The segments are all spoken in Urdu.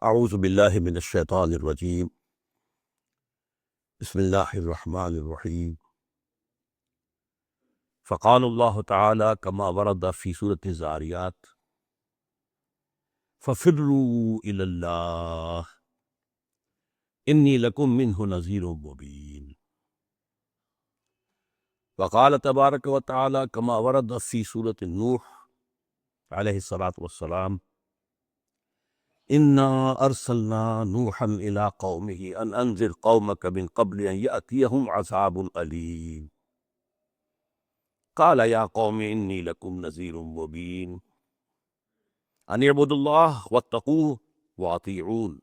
اعوذ باللہ من الشیطان الرجیم بسم اللہ الرحمن الرحیم فقال اللہ تعالی کما ورد فی سورۃ الذاریات ففروا الی اللہ انی لکم منہ نذیر مبین وقال تبارک و تعالی کما ورد فی سورۃ نوح علیہ الصلاۃ والسلام انا ارسلنا نوحا الى قومه ان انذر قومك من قبل ان یأتیہم عذاب علیم قال یا قوم انی لکم نذیر مبین ان اعبدوا اللہ واتقوہ واطیعون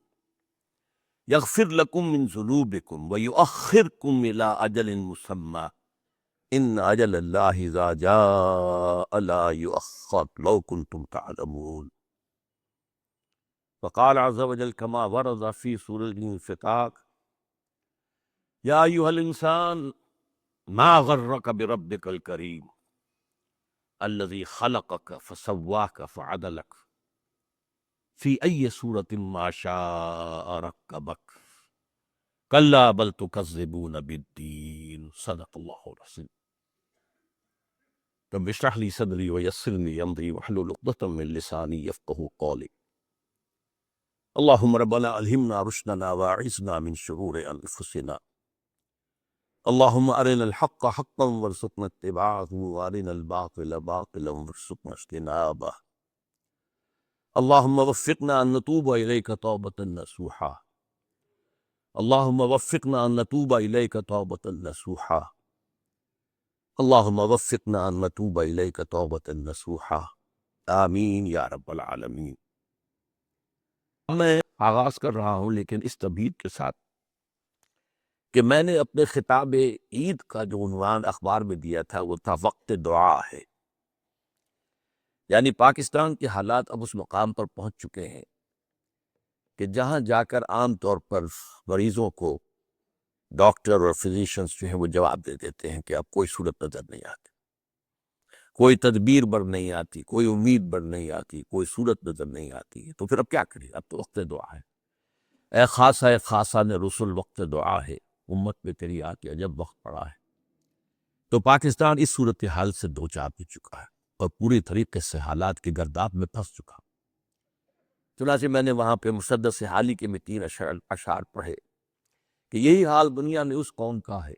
یغفر لکم من ذنوبکم ویؤخرکم الی اجل مسمی ان اجل اللہ اذا جاء لا یؤخر لو کنتم تعلمون وقال عز وجل كما ورد في سورة الانفطار يا أيها الإنسان ما غرك بربك الكريم الذي خلقك فسواك فعدلك في أي سورة ما شاء ركبك كلا بل تكذبون بالدين صدق الله العظيم رب اشرح لي صدري ويسر لي أمري واحلل عقدة من لساني يفقهوا قولي اللهم ربنا ألهمنا رشدنا واعصمنا من شرور أنفسنا اللهم أرنا الحق حقا وارزقنا اتباعه وأرنا الباطل باطلا وارزقنا اجتنابه اللهم وفقنا أن نتوب إليك توبة نصوحا اللهم وفقنا أن نتوب إليك توبة نصوحا اللهم وفقنا أن نتوب إليك توبة نصوحا آمین یا رب العالمین۔ میں آغاز کر رہا ہوں لیکن اس تمہید کے ساتھ کہ میں نے اپنے خطاب عید کا جو عنوان اخبار میں دیا تھا وہ تھا وقت دعا ہے، یعنی پاکستان کے حالات اب اس مقام پر پہنچ چکے ہیں کہ جہاں جا کر عام طور پر مریضوں کو ڈاکٹر اور فزیشنز جو ہیں وہ جواب دے دیتے ہیں کہ اب کوئی صورت نظر نہیں آتی، کوئی تدبیر بر نہیں آتی، کوئی امید بر نہیں آتی، کوئی صورت نظر نہیں آتی ہے، تو پھر اب کیا کریں؟ اب تو وقت دعا ہے۔ اے خاصہ نے رسول وقت دعا ہے، امت میں تیری آ کے عجب وقت پڑا ہے۔ تو پاکستان اس صورتحال سے دو چار ہو چکا ہے اور پوری طریقے سے حالات کی گرداب میں پھنس چکا۔ چنانچہ میں نے وہاں پہ مسدس حالی کے میں 3 اشعار پڑھے کہ یہی حال دنیا میں اس قوم کا ہے،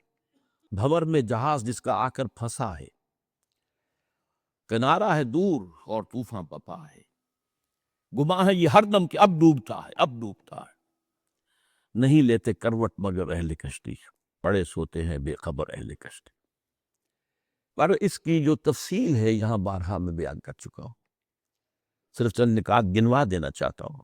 بھنور میں جہاز جس کا آ کر پھنسا ہے، کنارہ ہے دور اور طوفان پپا ہے، گما ہے یہ ہر دم کہ اب ڈوبتا ہے، اب ڈوبتا ہے، نہیں لیتے کروٹ مگر اہل کشتی، پڑے سوتے ہیں بے خبر اہل کشتی۔ پر اس کی جو تفصیل ہے یہاں بارہا میں بیان کر چکا ہوں، صرف چند نکات گنوا دینا چاہتا ہوں۔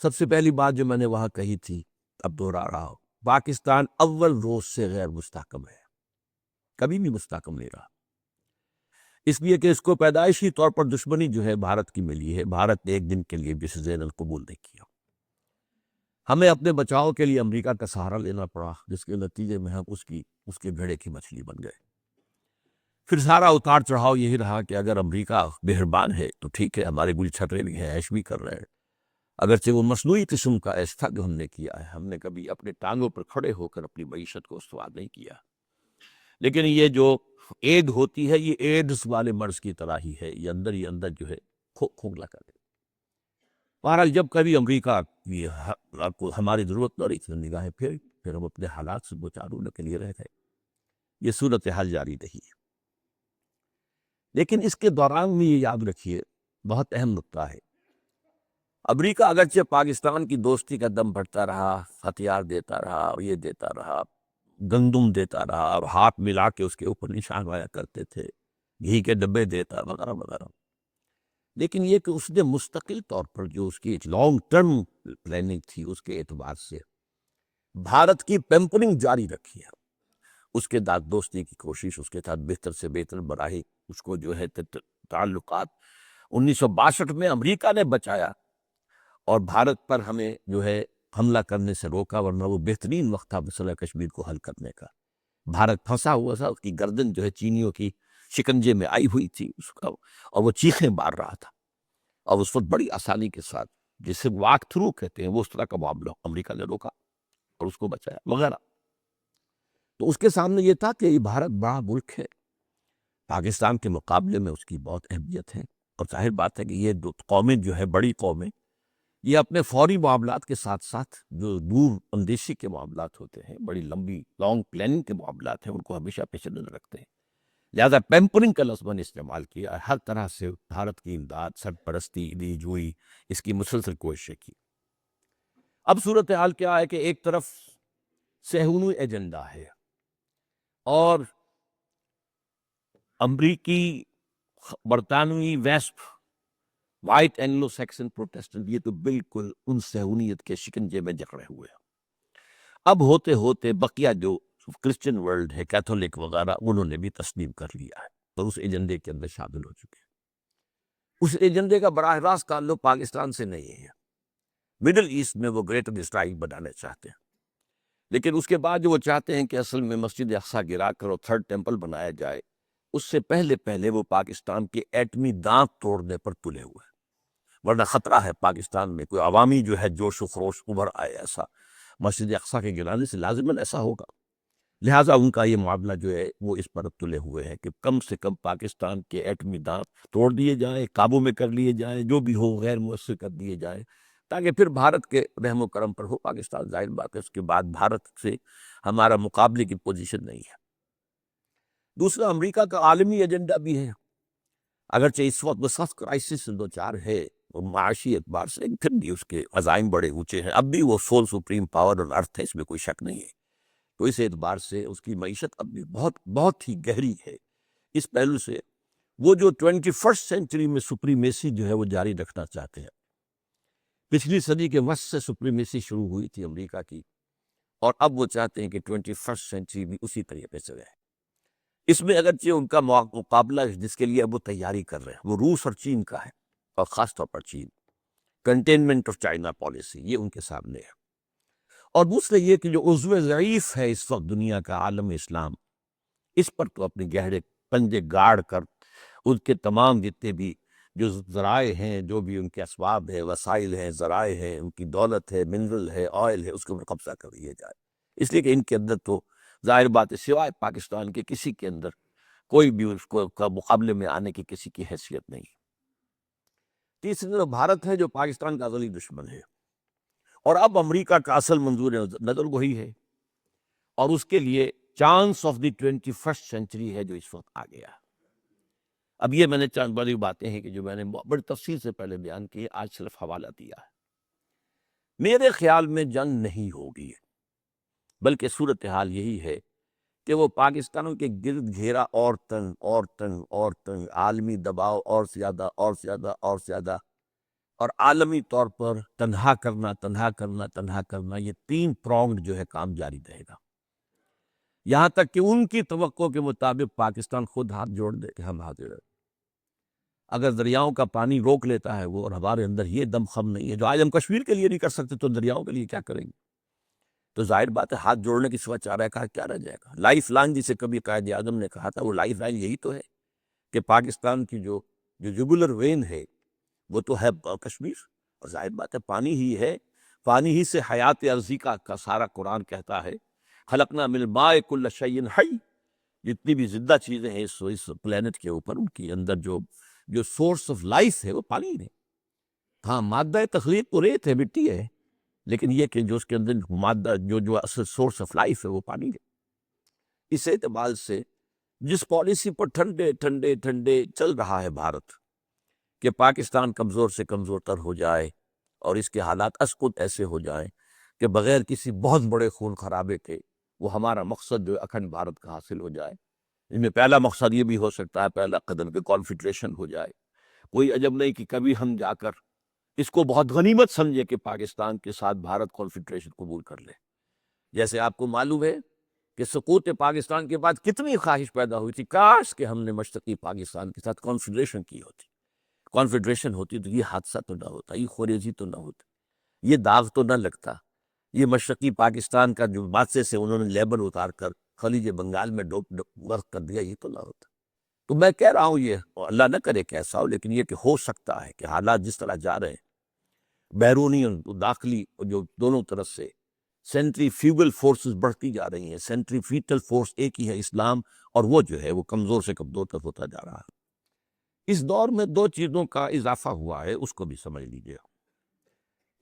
سب سے پہلی بات جو میں نے وہاں کہی تھی اب دوہرا رہا ہوں، پاکستان اول روز سے غیر مستحکم ہے، کبھی بھی مستحکم نہیں رہا، اس لیے کہ اس کو پیدائشی طور پر دشمنی جو ہے بھارت کی ملی ہے، بھارت نے ایک دن کے لیے بھی اسے ذیل قبول نہیں کیا۔ ہمیں اپنے بچاؤ کے لیے امریکہ کا سہارا لینا پڑا، جس کے نتیجے میں ہم اس کے بھیڑے کی مچھلی بن گئے۔ پھر سارا اتار چڑھاؤ یہی رہا کہ اگر امریکہ مہربان ہے تو ٹھیک ہے، ہمارے گل چھٹرے بھی ہیں، عیش بھی کر رہے ہیں، اگرچہ وہ مصنوعی قسم کا عیش تھا جو ہم نے کیا ہے، ہم نے کبھی اپنے ٹانگوں پر کھڑے ہو کر اپنی معیشت کو استوار نہیں کیا۔ لیکن یہ جو ایڈ ہوتی ہے یہ ایڈز والے مرض کی طرح ہی ہے، یہ اندر ہی اندر جو ہے کھوکھلا کر دے۔ بہرحال جب کبھی امریکہ کو ہماری ضرورت پڑی تو نگاہیں پھر ہم اپنے حالات سے دوچار ہونے کے لیے رہ گئے، یہ صورتحال جاری رہی ہے۔ لیکن اس کے دوران میں یہ یاد رکھیے بہت اہم نکتہ ہے، امریکہ اگرچہ پاکستان کی دوستی کا دم بڑھتا رہا، ہتھیار دیتا رہا، یہ دیتا رہا، گندم دیتا رہا، اور ہاتھ ملا کے اس کے اوپر نشان آیا کرتے تھے، گھی کے ڈبے دیتا وغیرہ وغیرہ، لیکن یہ کہ اس نے مستقل طور پر جو اس کی لانگ ٹرم پلاننگ تھی اس کے اعتبار سے بھارت کی پیمپرنگ جاری رکھی ہے، اس کے ساتھ دوستی کی کوشش، اس کے ساتھ بہتر سے بہتر بڑھائی، اس کو جو ہے تعلقات 1962 میں امریکہ نے بچایا اور بھارت پر ہمیں جو ہے حملہ کرنے سے روکا، ورنہ وہ بہترین وقت تھا مسئلہ کشمیر کو حل کرنے کا۔ بھارت پھنسا ہوا تھا، اس کی گردن جو ہے چینیوں کی شکنجے میں آئی ہوئی تھی اس کا، اور وہ چیخیں مار رہا تھا، اور اس وقت بڑی آسانی کے ساتھ جسے واک تھرو کہتے ہیں، وہ اس طرح کا معاملہ امریکہ نے روکا اور اس کو بچایا وغیرہ۔ تو اس کے سامنے یہ تھا کہ یہ بھارت بڑا ملک ہے، پاکستان کے مقابلے میں اس کی بہت اہمیت ہے، اور ظاہر بات ہے کہ یہ دو قومیں جو ہے بڑی قومیں، یہ اپنے فوری معاملات کے ساتھ ساتھ جو دور اندیشی کے معاملات ہوتے ہیں، بڑی لمبی لانگ پلاننگ کے معاملات ہیں، ان کو ہمیشہ پیش نظر رکھتے ہیں۔ لہذا پیمپرنگ کا لفظ میں نے استعمال کیا، ہر طرح سے بھارت کی امداد، سرپرستی دی جوئی، اس کی مسلسل کوششیں کی۔ اب صورتحال کیا ہے کہ ایک طرف صہیونی ایجنڈا ہے اور امریکی، برطانوی، ویسپ، وائٹ اینگلو سیکسن پروٹیسٹنٹ، یہ تو بالکل ان صہیونیت کے شکنجے میں جکڑے ہوئے ہیں۔ اب ہوتے ہوتے بقیہ جو کرسچن ورلڈ ہے، کیتھولک وغیرہ، انہوں نے بھی تسلیم کر لیا ہے اور اس ایجنڈے کے اندر شامل ہو چکے ہیں۔ اس ایجنڈے کا براہ راست تعلق پاکستان سے نہیں ہے، مڈل ایسٹ میں وہ گریٹر اسرائیل بنانا چاہتے ہیں، لیکن اس کے بعد جو وہ چاہتے ہیں کہ اصل میں مسجد اقصیٰ گرا کر اور تھرڈ ٹیمپل بنایا جائے، اس سے پہلے وہ پاکستان کے ایٹمی دانت توڑنے پر تلے ہوئے ہیں، ورنہ خطرہ ہے پاکستان میں کوئی عوامی جو ہے جوش و خروش ابھر آئے ایسا مسجد اقصیٰ کے گرانے سے، لازماً ایسا ہوگا۔ لہٰذا ان کا یہ معاملہ جو ہے وہ اس پر تلے ہوئے ہے کہ کم سے کم پاکستان کے ایٹمی دانت توڑ دیے جائیں، قابو میں کر لیے جائیں، جو بھی ہو غیر مؤثر کر دیے جائیں، تاکہ پھر بھارت کے رحم و کرم پر ہو پاکستان۔ ظاہر بات ہے اس کے بعد بھارت سے ہمارا مقابلے کی پوزیشن نہیں ہے۔ دوسرا، امریکہ کا عالمی ایجنڈا بھی ہے، اگرچہ اس وقت وہ سخت کرائسس سے دوچار ہے اور معاشی اعتبار سے، لیکن پھر بھی اس کے عزائم بڑے اونچے ہیں، اب بھی وہ سول سپریم پاور اور ارتھ ہے، اس میں کوئی شک نہیں ہے۔ تو اس اعتبار سے اس کی معیشت اب بھی بہت بہت ہی گہری ہے۔ اس پہلو سے وہ جو 21 سینچری میں سپریمیسی جو ہے وہ جاری رکھنا چاہتے ہیں۔ پچھلی صدی کے وسط سے سپریمیسی شروع ہوئی تھی امریکہ کی، اور اب وہ چاہتے ہیں کہ 21 سینچری بھی اسی طریقے سے رہے۔ اس میں اگرچہ ان کا مقابلہ جس کے لیے اب وہ تیاری کر رہے ہیں وہ روس اور چین کا ہے، اور خاص طور پر چین، کنٹینمنٹ آف چائنا پالیسی، یہ ان کے سامنے ہے۔ اور دوسرے یہ کہ جو عضو ضعیف ہے اس وقت دنیا کا، عالم اسلام، اس پر تو اپنے گہرے پنجے گاڑ کر ان کے تمام جتنے بھی جو ذرائع ہیں، جو بھی ان کے اسباب ہیں، وسائل ہیں، ذرائع ہیں، ان کی دولت ہے، منرل ہے، آئل ہے، اس کے اوپر قبضہ کر لیا جائے، اس لیے کہ ان کے اندر تو ظاہر بات ہے سوائے پاکستان کے کسی کے اندر کوئی بھی اس کو کا مقابلے میں آنے کی کسی کی حیثیت نہیں۔ تیسری طرف بھارت ہے جو پاکستان کا ازلی دشمن ہے، اور اب امریکہ کا اصل منظور نظر وہی ہے، اور اس کے لیے چانس آف دی 21 سینچری ہے جو اس وقت آ گیا۔ اب یہ میں نے چند بڑی باتیں ہیں کہ جو میں نے بڑی تفصیل سے پہلے بیان کی، آج صرف حوالہ دیا ہے۔ میرے خیال میں جنگ نہیں ہوگی، بلکہ صورتحال یہی ہے کہ وہ پاکستانوں کے گرد گھیرا اور تنگ اور تنگ اور تنگ، عالمی دباؤ اور زیادہ اور زیادہ اور زیادہ، اور عالمی طور پر تنہا کرنا تنہا کرنا تنہا کرنا، یہ 3 پرونگڈ جو ہے کام جاری رہے گا، یہاں تک کہ ان کی توقع کے مطابق پاکستان خود ہاتھ جوڑ دے کہ ہم حاضر ہیں۔ اگر دریاؤں کا پانی روک لیتا ہے وہ، اور ہمارے اندر یہ دم خم نہیں ہے جو آج ہم کشمیر کے لیے نہیں کر سکتے، تو دریاؤں کے لیے کیا کریں گے؟ تو ظاہر بات ہے ہاتھ جوڑنے کی سوا چارہ کار کیا رہ جائے گا؟ لائف لائن جسے کبھی قائد اعظم نے کہا تھا، وہ لائف لائن یہی تو ہے کہ پاکستان کی جو جگولر وین ہے وہ تو ہے کشمیر، اور ظاہر بات ہے پانی ہی ہے، پانی ہی سے حیات ارضی کا سارا قرآن کہتا ہے، خلقنا من الماء کل شیء حی، جتنی بھی زندہ چیزیں ہیں اس پلینٹ کے اوپر، ان کے اندر جو سورس آف لائف ہے وہ پانی ہے۔ ہاں، مادہ تخلیق تو ریت ہے، مٹی ہے، لیکن یہ کہ جو اس کے اندر مادہ جو اصل سورس آف لائف ہے وہ پانی ہے۔ اس اعتبار سے جس پالیسی پر ٹھنڈے ٹھنڈے ٹھنڈے چل رہا ہے بھارت کہ پاکستان کمزور سے کمزور تر ہو جائے اور اس کے حالات اسقط ایسے ہو جائیں کہ بغیر کسی بہت بڑے خون خرابے کے وہ ہمارا مقصد جو اکھنڈ بھارت کا حاصل ہو جائے، ان میں پہلا مقصد یہ بھی ہو سکتا ہے، پہلا قدم کہ کانفیڈریشن ہو جائے۔ کوئی عجب نہیں کہ کبھی ہم جا کر اس کو بہت غنیمت سمجھے کہ پاکستان کے ساتھ بھارت کانفیڈریشن قبول کر لے۔ جیسے آپ کو معلوم ہے کہ سقوط پاکستان کے بعد کتنی خواہش پیدا ہوئی تھی، کاش کہ ہم نے مشرقی پاکستان کے ساتھ کانفیڈریشن کی ہوتی، کانفیڈریشن ہوتی تو یہ حادثہ تو نہ ہوتا، یہ خوریزی تو نہ ہوتی، یہ داغ تو نہ لگتا، یہ مشرقی پاکستان کا جو بادشاہ سے انہوں نے لیبل اتار کر خلیج بنگال میں غرق کر دیا، یہ تو نہ ہوتا۔ تو میں کہہ رہا ہوں یہ اللہ نہ کرے کہ ایسا ہو، لیکن یہ کہ ہو سکتا ہے کہ حالات جس طرح جا رہے ہیں بیرونی اور داخلی جو دونوں طرف سے سینٹری فیوگل فورسز بڑھتی جا رہی ہیں. سینٹری فیٹل فورس ایک ہی ہے اسلام، اور وہ جو ہے وہ کمزور سے کمزور تک ہوتا جا رہا ہے. اس دور میں دو چیزوں کا اضافہ ہوا ہے، اس کو بھی سمجھ لیجیے.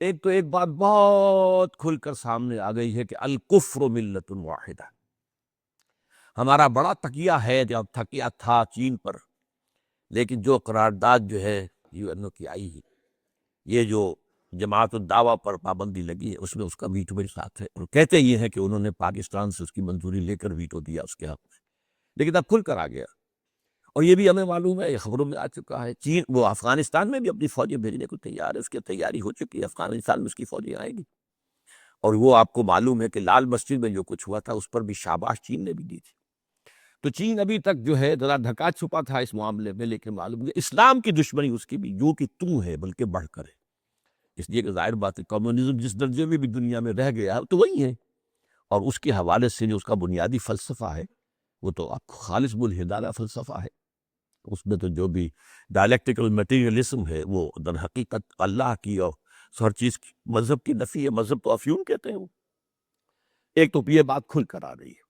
ایک تو ایک بات بہت کھل کر سامنے آ گئی ہے کہ الکفر ملت واحدہ. ہمارا بڑا تکیہ ہے، جب تکیہ تھا چین پر، لیکن جو قرارداد جو ہے یو این او کی آئی ہے، یہ جو جماعت الدعوہ پر پابندی لگی ہے، اس میں اس کا ویٹو میرے ساتھ ہے. اور کہتے یہ ہیں کہ انہوں نے پاکستان سے اس کی منظوری لے کر ویٹو دیا اس کے حق میں، لیکن اب کھل کر آ گیا. اور یہ بھی ہمیں معلوم ہے، یہ خبروں میں آ چکا ہے، چین وہ افغانستان میں بھی اپنی فوجیں بھیجنے کو تیار ہے، اس کی تیاری ہو چکی ہے، افغانستان میں اس کی فوجیں آئیں گی. اور وہ آپ کو معلوم ہے کہ لال مسجد میں جو کچھ ہوا تھا اس پر بھی شاباش چین نے بھی دی تھی. تو چین ابھی تک جو ہے ذرا ڈھکا چھپا تھا اس معاملے میں، لیکن معلوم ہے اسلام کی دشمنی اس کی بھی یوں کی توں ہے بلکہ بڑھ کر ہے. اس لیے کہ ظاہر بات ہے کمیونزم جس درجے میں بھی دنیا میں رہ گیا ہے تو وہی ہے، اور اس کے حوالے سے جو اس کا بنیادی فلسفہ ہے وہ تو آپ کو خالص بالہدایہ فلسفہ ہے. اس میں تو جو بھی ڈائلیکٹیکل میٹیریلزم ہے وہ در حقیقت اللہ کی اور ہر چیز کی مذہب کی نفی ہے. مذہب تو افیون کہتے ہیں وہ. ایک تو یہ بات کھل کر آ رہی ہے،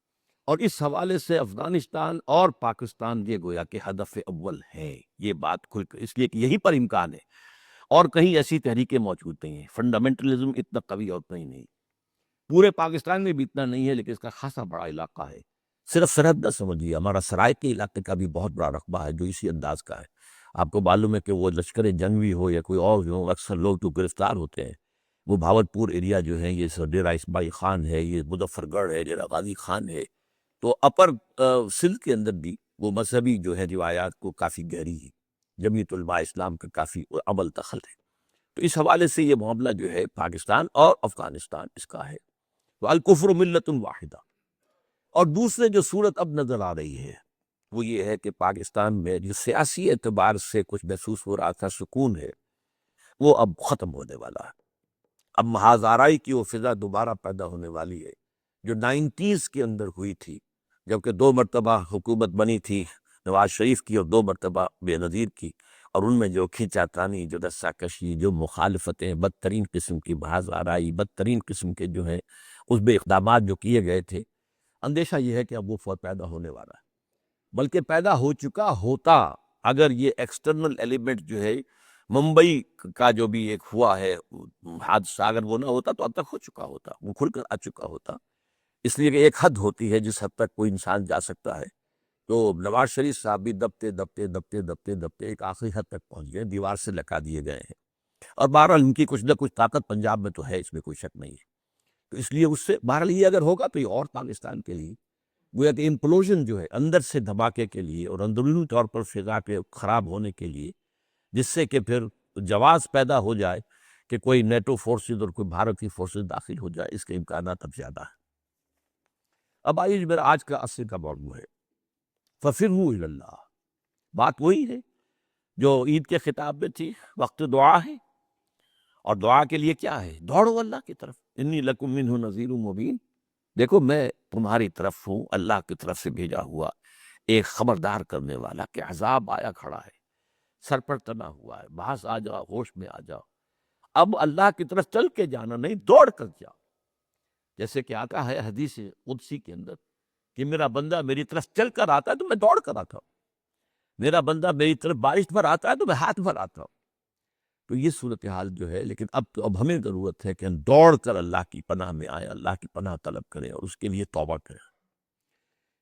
اور اس حوالے سے افغانستان اور پاکستان یہ گویا کہ ہدف اول ہے. یہ بات کھل کر اس لیے کہ یہیں پر امکان ہے، اور کہیں ایسی تحریکیں موجود نہیں ہیں. فنڈامنٹلزم اتنا قوی اور کہیں نہیں، پورے پاکستان میں بھی اتنا نہیں ہے، لیکن اس کا خاصا بڑا علاقہ ہے. صرف سرحد نہ سمجھیے، ہمارا سرائے کے علاقے کا بھی بہت بڑا رقبہ ہے جو اسی انداز کا ہے. آپ کو معلوم ہے کہ وہ لشکر جنگی ہو یا کوئی اور ہو، اکثر لوگ تو گرفتار ہوتے ہیں. وہ بھاولپور ایریا جو ہے، یہ ڈیرہ اسماعیل خان ہے، یہ مظفر گڑھ ہے، ڈیرہ غازی خان ہے. تو اپر سندھ کے اندر بھی وہ مذہبی جو ہے روایات کو کافی گہری ہے، جمیعت علماء اسلام کا کافی عمل دخل ہے. تو اس حوالے سے یہ معاملہ جو ہے پاکستان اور افغانستان اس کا ہے. تو الکفر ملت واحدہ. اور دوسرے جو صورت اب نظر آ رہی ہے وہ یہ ہے کہ پاکستان میں جو سیاسی اعتبار سے کچھ محسوس ہو رہا تھا سکون ہے، وہ اب ختم ہونے والا ہے. اب محاذ آرائی کی وہ فضا دوبارہ پیدا ہونے والی ہے جو 90s کے اندر ہوئی تھی، جبکہ 2 مرتبہ حکومت بنی تھی نواز شریف کی اور 2 مرتبہ بے نظیر کی. اور ان میں جو کھینچا تانی، جو رسہ کشی، جو مخالفتیں بدترین قسم کی، محاذ آرائی بدترین قسم کے جو ہیں اس بے اقدامات جو کیے گئے تھے، اندیشہ یہ ہے کہ اب وہ فوج پیدا ہونے والا ہے. بلکہ پیدا ہو چکا ہوتا اگر یہ ایکسٹرنل ایلیمنٹ جو ہے ممبئی کا جو بھی ایک ہوا ہے حادثہ، اگر وہ نہ ہوتا تو اب تک ہو چکا ہوتا، وہ کھل کر آ چکا ہوتا. اس لیے کہ ایک حد ہوتی ہے جس حد تک کوئی انسان جا سکتا ہے. تو نواز شریف صاحب بھی دبتے دبتے دبتے دبتے دبتے ایک آخری حد تک پہنچ گئے، دیوار سے لٹکا دیے گئے ہیں. اور بہرحال ان کی کچھ نہ کچھ طاقت پنجاب میں تو ہے، اس میں کوئی شک نہیں ہے. تو اس لیے اس سے بہرحال یہ اگر ہوگا تو یہ اور پاکستان کے لیے گویا کہ امپلوژن جو ہے اندر سے دھماکے کے لیے اور اندرونی طور پر فضا کے خراب ہونے کے لیے، جس سے کہ پھر جواز پیدا ہو جائے کہ کوئی نیٹو فورسز اور کوئی بھارتی فورسز داخل ہو جائے، اس کے امکانات اب زیادہ ہیں. اب آئیے میرا آج کا اصل کا موضوع ہے فَفِرُّوا إِلَى اللَّهِ. بات وہی ہے جو عید کے خطاب میں تھی، وقت دعا ہے، اور دعا کے لیے کیا ہے؟ دوڑو اللہ کی طرف. انی لکم منہ نذیر مبین. دیکھو میں تمہاری طرف ہوں، اللہ کی طرف سے بھیجا ہوا ایک خبردار کرنے والا کہ عذاب آیا کھڑا ہے، سر پر تنا ہوا ہے، بحث آ جاؤ، ہوش میں آ جاؤ. اب اللہ کی طرف چل کے جانا نہیں، دوڑ کر جاؤ. جیسے کہ آتا ہے حدیث قدسی کے اندر کہ میرا بندہ میری طرف چل کر آتا ہے تو میں دوڑ کر آتا ہوں، میرا بندہ میری طرف بارش پر آتا ہے تو میں ہاتھ بھر آتا ہوں. تو یہ صورتحال جو ہے، لیکن اب ہمیں ضرورت ہے کہ ہم دوڑ کر اللہ کی پناہ میں آئیں، اللہ کی پناہ طلب کریں اور اس کے لیے توبہ کریں.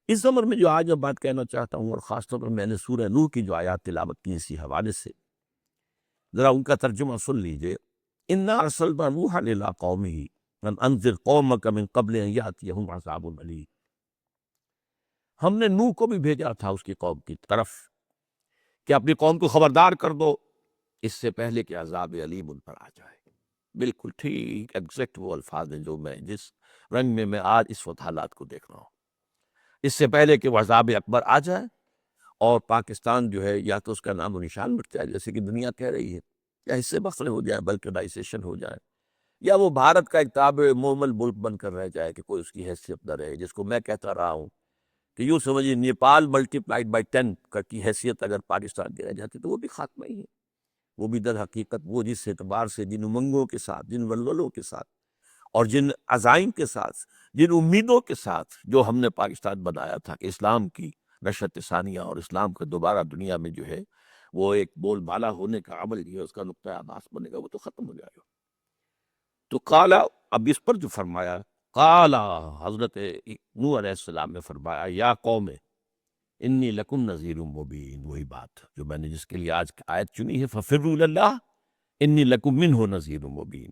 اس عمر میں جو آج میں بات کہنا چاہتا ہوں، اور خاص طور پر میں نے سورہ نوح کی جو آیات تلاوت کی اسی حوالے سے، ذرا ان کا ترجمہ سن لیجئے. اِنَّا أَرْسَلْنَا نُوحًا إِلَىٰ قَوْمِهِ أَنْ أَنذِرْ قَوْمَكَ مِنْ قَبْلِ أَنْ يَأْتِيَهُمْ عَذَابٌ أَلِيمٌ. ہم نے نوح کو بھی بھیجا تھا اس کی قوم کی طرف کہ اپنی قوم کو خبردار کر دو اس سے پہلے کہ عذاب علیم ان پر آ جائے. بالکل ٹھیک ایگزیکٹ وہ الفاظ ہیں جو میں جس رنگ میں آج اس وقت حالات کو دیکھ رہا ہوں. اس سے پہلے کہ وہ عذاب اکبر آ جائے اور پاکستان جو ہے یا تو اس کا نام و نشان مٹ جائے جیسے کہ دنیا کہہ رہی ہے، یا اس سے مسئلے ہو جائے، بلکنائزیشن ہو جائے، یا وہ بھارت کا ایک تابع مومل ملک بن کر رہ جائے کہ کوئی اس کی حیثیت نہ رہے. جس کو میں کہتا رہا ہوں کہ یوں سمجھیے نیپال ملٹی پلائڈ بائی 10 کی حیثیت اگر پاکستان کی رہ جاتی تو وہ بھی خاتمہ ہی ہے. وہ بھی در حقیقت وہ جس اعتبار سے جن امنگوں کے ساتھ، جن ولولوں کے ساتھ اور جن عزائم کے ساتھ، جن امیدوں کے ساتھ جو ہم نے پاکستان بنایا تھا کہ اسلام کی نشأت ثانیہ اور اسلام کا دوبارہ دنیا میں جو ہے وہ ایک بول بالا ہونے کا عمل جو ہے اس کا نقطۂ آغاز بنے گا، وہ تو ختم ہو جائے گا۔ تو قالا، اب اس پر جو فرمایا، قالا حضرت نوح علیہ السلام نے فرمایا یا قوم انی لکم نذیر مبین، وہی بات جو میں نے جس کے لیے آج آیت چنی ہے، ففروا الی اللہ انی لکم منہ نذیر مبین،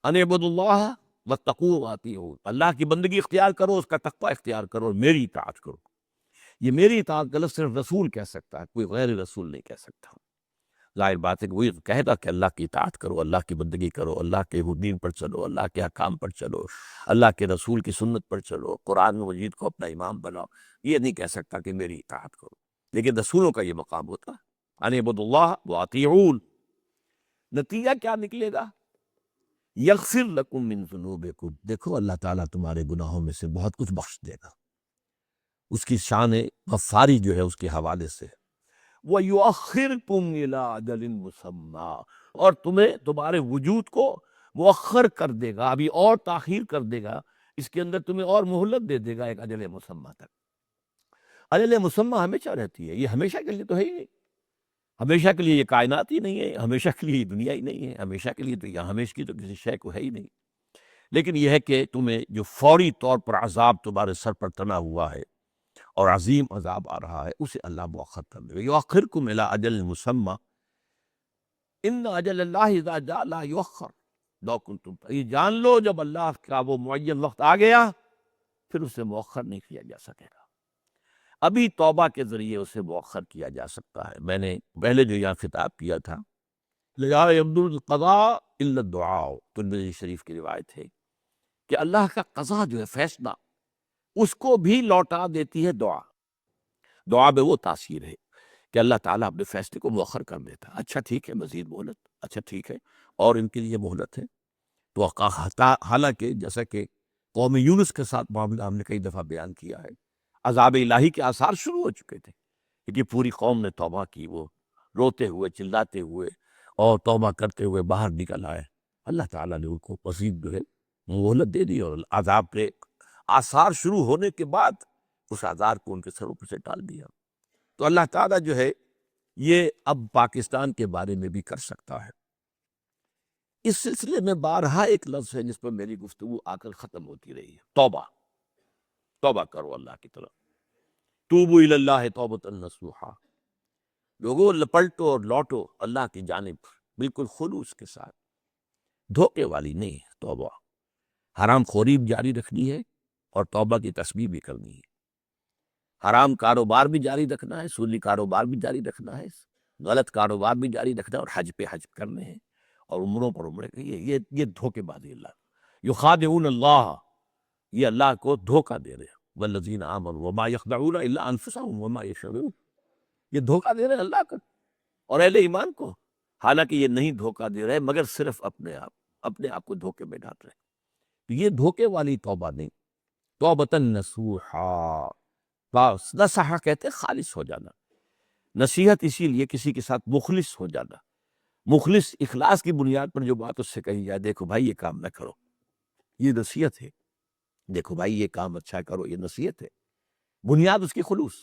ان اعبدوا اللہ واتقوا واطیعون، اللہ کی بندگی اختیار کرو، اس کا تقوی اختیار کرو اور میری اطاعت کرو۔ یہ میری اطاعت کا لفظ صرف رسول کہہ سکتا ہے، کوئی غیر رسول نہیں کہہ سکتا۔ ظاہر بات ہے کہ وہی کہتا کہ اللہ کی اطاعت کرو، اللہ کی بندگی کرو، اللہ کے دین پر چلو، اللہ کے احکام پر چلو، اللہ کے رسول کی سنت پر چلو، قرآن مجید کو اپنا امام بناؤ۔ یہ نہیں کہہ سکتا کہ میری اطاعت کرو، لیکن رسولوں کا یہ مقام ہوتا ہے، ان اعبدوا اللہ واطیعون۔ نتیجہ کیا نکلے گا؟ یغفر لکم من ذنوبکم، دیکھو اللہ تعالیٰ تمہارے گناہوں میں سے بہت کچھ بخش دے گا، اس کی شان غفاری جو ہے اس کے حوالے سے، وَيُؤَخِّرْكُمْ إِلَىٰ أَجَلٍ مُّسَمًّى، اور تمہیں تمہارے وجود کو مؤخر کر دے گا، ابھی اور تاخیر کر دے گا، اس کے اندر تمہیں اور مہلت دے دے گا ایک اجل مسمى تک۔ اجل مسمى ہمیشہ رہتی ہے، یہ ہمیشہ کے لیے تو ہے ہی نہیں، ہمیشہ کے لیے یہ کائنات ہی نہیں ہے، ہمیشہ کے لیے یہ دنیا ہی نہیں ہے، ہمیشہ کے لیے تو یہ ہمیشہ کی تو کسی شے کو ہے ہی نہیں، لیکن یہ ہے کہ تمہیں جو فوری طور پر عذاب تمہارے سر پر تنا ہوا ہے اور عظیم عذاب آ رہا ہے، اسے اللہ مؤخر کر دے گا۔ یؤخرکم الی اجل مسمى ان اجل اللہ اذا جاء لا یؤخر لو کنتم، یہ جان لو جب اللہ کا وہ معین وقت آ گیا پھر اسے مؤخر نہیں کیا جا سکے گا۔ ابھی توبہ کے ذریعے اسے مؤخر کیا جا سکتا ہے۔ میں نے پہلے جو یہاں خطاب کیا تھا، لا يبدو القضاء الا الدعاء، ترمذی شریف کی روایت ہے کہ اللہ کا قضا جو ہے فیصلہ، اس کو بھی لوٹا دیتی ہے دعا۔ دعا میں وہ تاثیر ہے کہ اللہ تعالیٰ اپنے فیصلے کو مؤخر کر دیتا ہے، اچھا ٹھیک ہے مزید مہلت، اچھا ٹھیک ہے اور ان کے لیے مہلت ہے۔ تو حالانکہ جیسا کہ قوم یونس کے ساتھ معاملہ ہم نے کئی دفعہ بیان کیا ہے، عذاب الہی کے آثار شروع ہو چکے تھے، کہ پوری قوم نے توبہ کی، وہ روتے ہوئے چلاتے ہوئے اور توبہ کرتے ہوئے باہر نکل آئے، اللہ تعالیٰ نے ان کو مزید جو ہے مہلت دے دی، اور عذاب کے آثار شروع ہونے کے بعد اس عذاب کو ان کے سروں پر سے ڈال دیا۔ تو اللہ تعالیٰ جو ہے یہ اب پاکستان کے بارے میں بھی کر سکتا ہے۔ اس سلسلے میں بارہا ایک لفظ ہے جس پر میری گفتگو آ کر ختم ہوتی رہی ہے، توبہ۔ توبہ کرو اللہ کی طرف، توبوا الی اللہ توبۃ نصوحا، لوگوں لپلٹو اور لوٹو اللہ کی جانب بالکل خلوص کے ساتھ، دھوکے والی نہیں ہے توبہ۔ حرام خوری بھی جاری رکھنی ہے اور توبہ کی تسبیح بھی کرنی ہے۔ حرام کاروبار بھی جاری رکھنا ہے، سودی کاروبار بھی جاری رکھنا ہے، غلط کاروبار بھی جاری رکھنا ہے، اور حج پہ حج کرنے ہیں اور عمروں پر عمرے کے یہ دھوکے بازی اللہ، یخادعون اللہ، یہ اللہ کو دھوکہ دے رہے ہیں، والذین آمنوا وما یخدعون الا انفسهم وما یشعرون، یہ دھوکہ دے رہے ہیں اللہ کو اور اہل ایمان کو، حالانکہ یہ نہیں دھوکہ دے رہے مگر صرف اپنے آپ کو دھوکے میں ڈال رہے ہیں۔ تو یہ دھوکے والی توبہ نہیں، توبۃ نصوحا، نصحہ کہتے ہیں خالص ہو جانا، نصیحت اسی لیے کسی کے ساتھ مخلص ہو جانا، مخلص اخلاص کی بنیاد پر جو بات اس سے کہی جائے، دیکھو بھائی یہ کام نہ کرو، یہ نصیحت ہے، دیکھو بھائی یہ کام اچھا کرو، یہ نصیحت ہے، بنیاد اس کی خلوص۔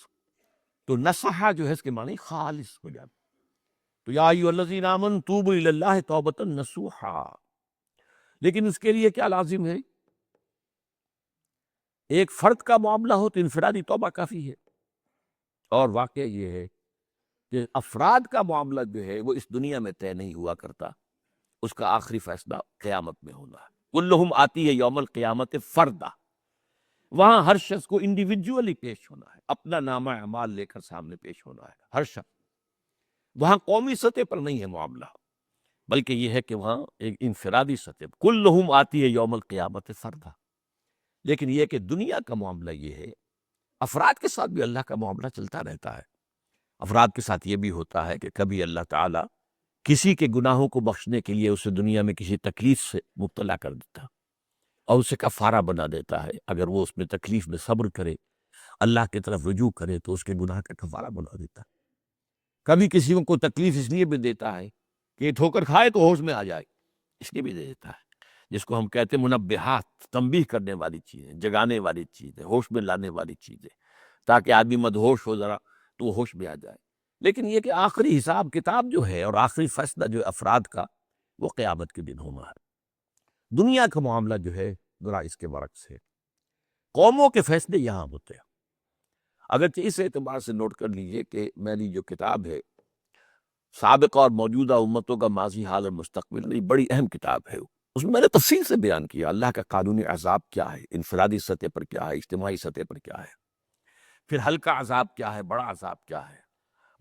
تو نصحہ جو ہے اس کے معنی خالص ہو جانا۔ تو یا ایھا الذین آمنوا توبوا الی اللہ توبۃ نصوحا، لیکن اس کے لیے کیا لازم ہے؟ ایک فرد کا معاملہ ہو تو انفرادی توبہ کافی ہے، اور واقعہ یہ ہے کہ افراد کا معاملہ جو ہے وہ اس دنیا میں طے نہیں ہوا کرتا، اس کا آخری فیصلہ قیامت میں ہونا ہے۔ کلہم آتی ہے یوم القیامت فردا، وہاں ہر شخص کو انڈیویجولی پیش ہونا ہے، اپنا نامہ اعمال لے کر سامنے پیش ہونا ہے ہر شخص۔ وہاں قومی سطح پر نہیں ہے معاملہ، بلکہ یہ ہے کہ وہاں ایک انفرادی سطح پر، کلہم آتی ہے یوم القیامت فردا۔ لیکن یہ کہ دنیا کا معاملہ یہ ہے، افراد کے ساتھ بھی اللہ کا معاملہ چلتا رہتا ہے۔ افراد کے ساتھ یہ بھی ہوتا ہے کہ کبھی اللہ تعالیٰ کسی کے گناہوں کو بخشنے کے لیے اسے دنیا میں کسی تکلیف سے مبتلا کر دیتا اور اسے کفارہ بنا دیتا ہے، اگر وہ اس میں تکلیف میں صبر کرے، اللہ کی طرف رجوع کرے تو اس کے گناہ کا کفارہ بنا دیتا ہے۔ کبھی کسی کو تکلیف اس لیے بھی دیتا ہے کہ یہ ٹھوکر کھائے تو ہوش میں آ جائے، اس لیے بھی دے دیتا ہے، جس کو ہم کہتے ہیں منبہات، تنبیہ کرنے والی چیزیں، جگانے والی چیزیں، ہوش میں لانے والی چیزیں، تاکہ آدمی مدہوش ہو ذرا تو وہ ہوش میں آ جائے۔ لیکن یہ کہ آخری حساب کتاب جو ہے اور آخری فیصلہ جو ہے افراد کا، وہ قیامت کے دن ہونا ہے۔ دنیا کا معاملہ جو ہے ذرا اس کے برعکس ہے، قوموں کے فیصلے یہاں ہوتے ہیں۔ اگرچہ اس اعتبار سے نوٹ کر لیجئے کہ میری جو کتاب ہے سابقہ اور موجودہ امتوں کا ماضی، حال اور مستقبل، یہ بڑی اہم کتاب ہے، اس میں نے تفصیل سے بیان کیا اللہ کا قانونی عذاب کیا ہے، انفرادی سطح پر کیا ہے، اجتماعی سطح پر کیا ہے، پھر ہلکا عذاب کیا ہے، بڑا عذاب کیا ہے،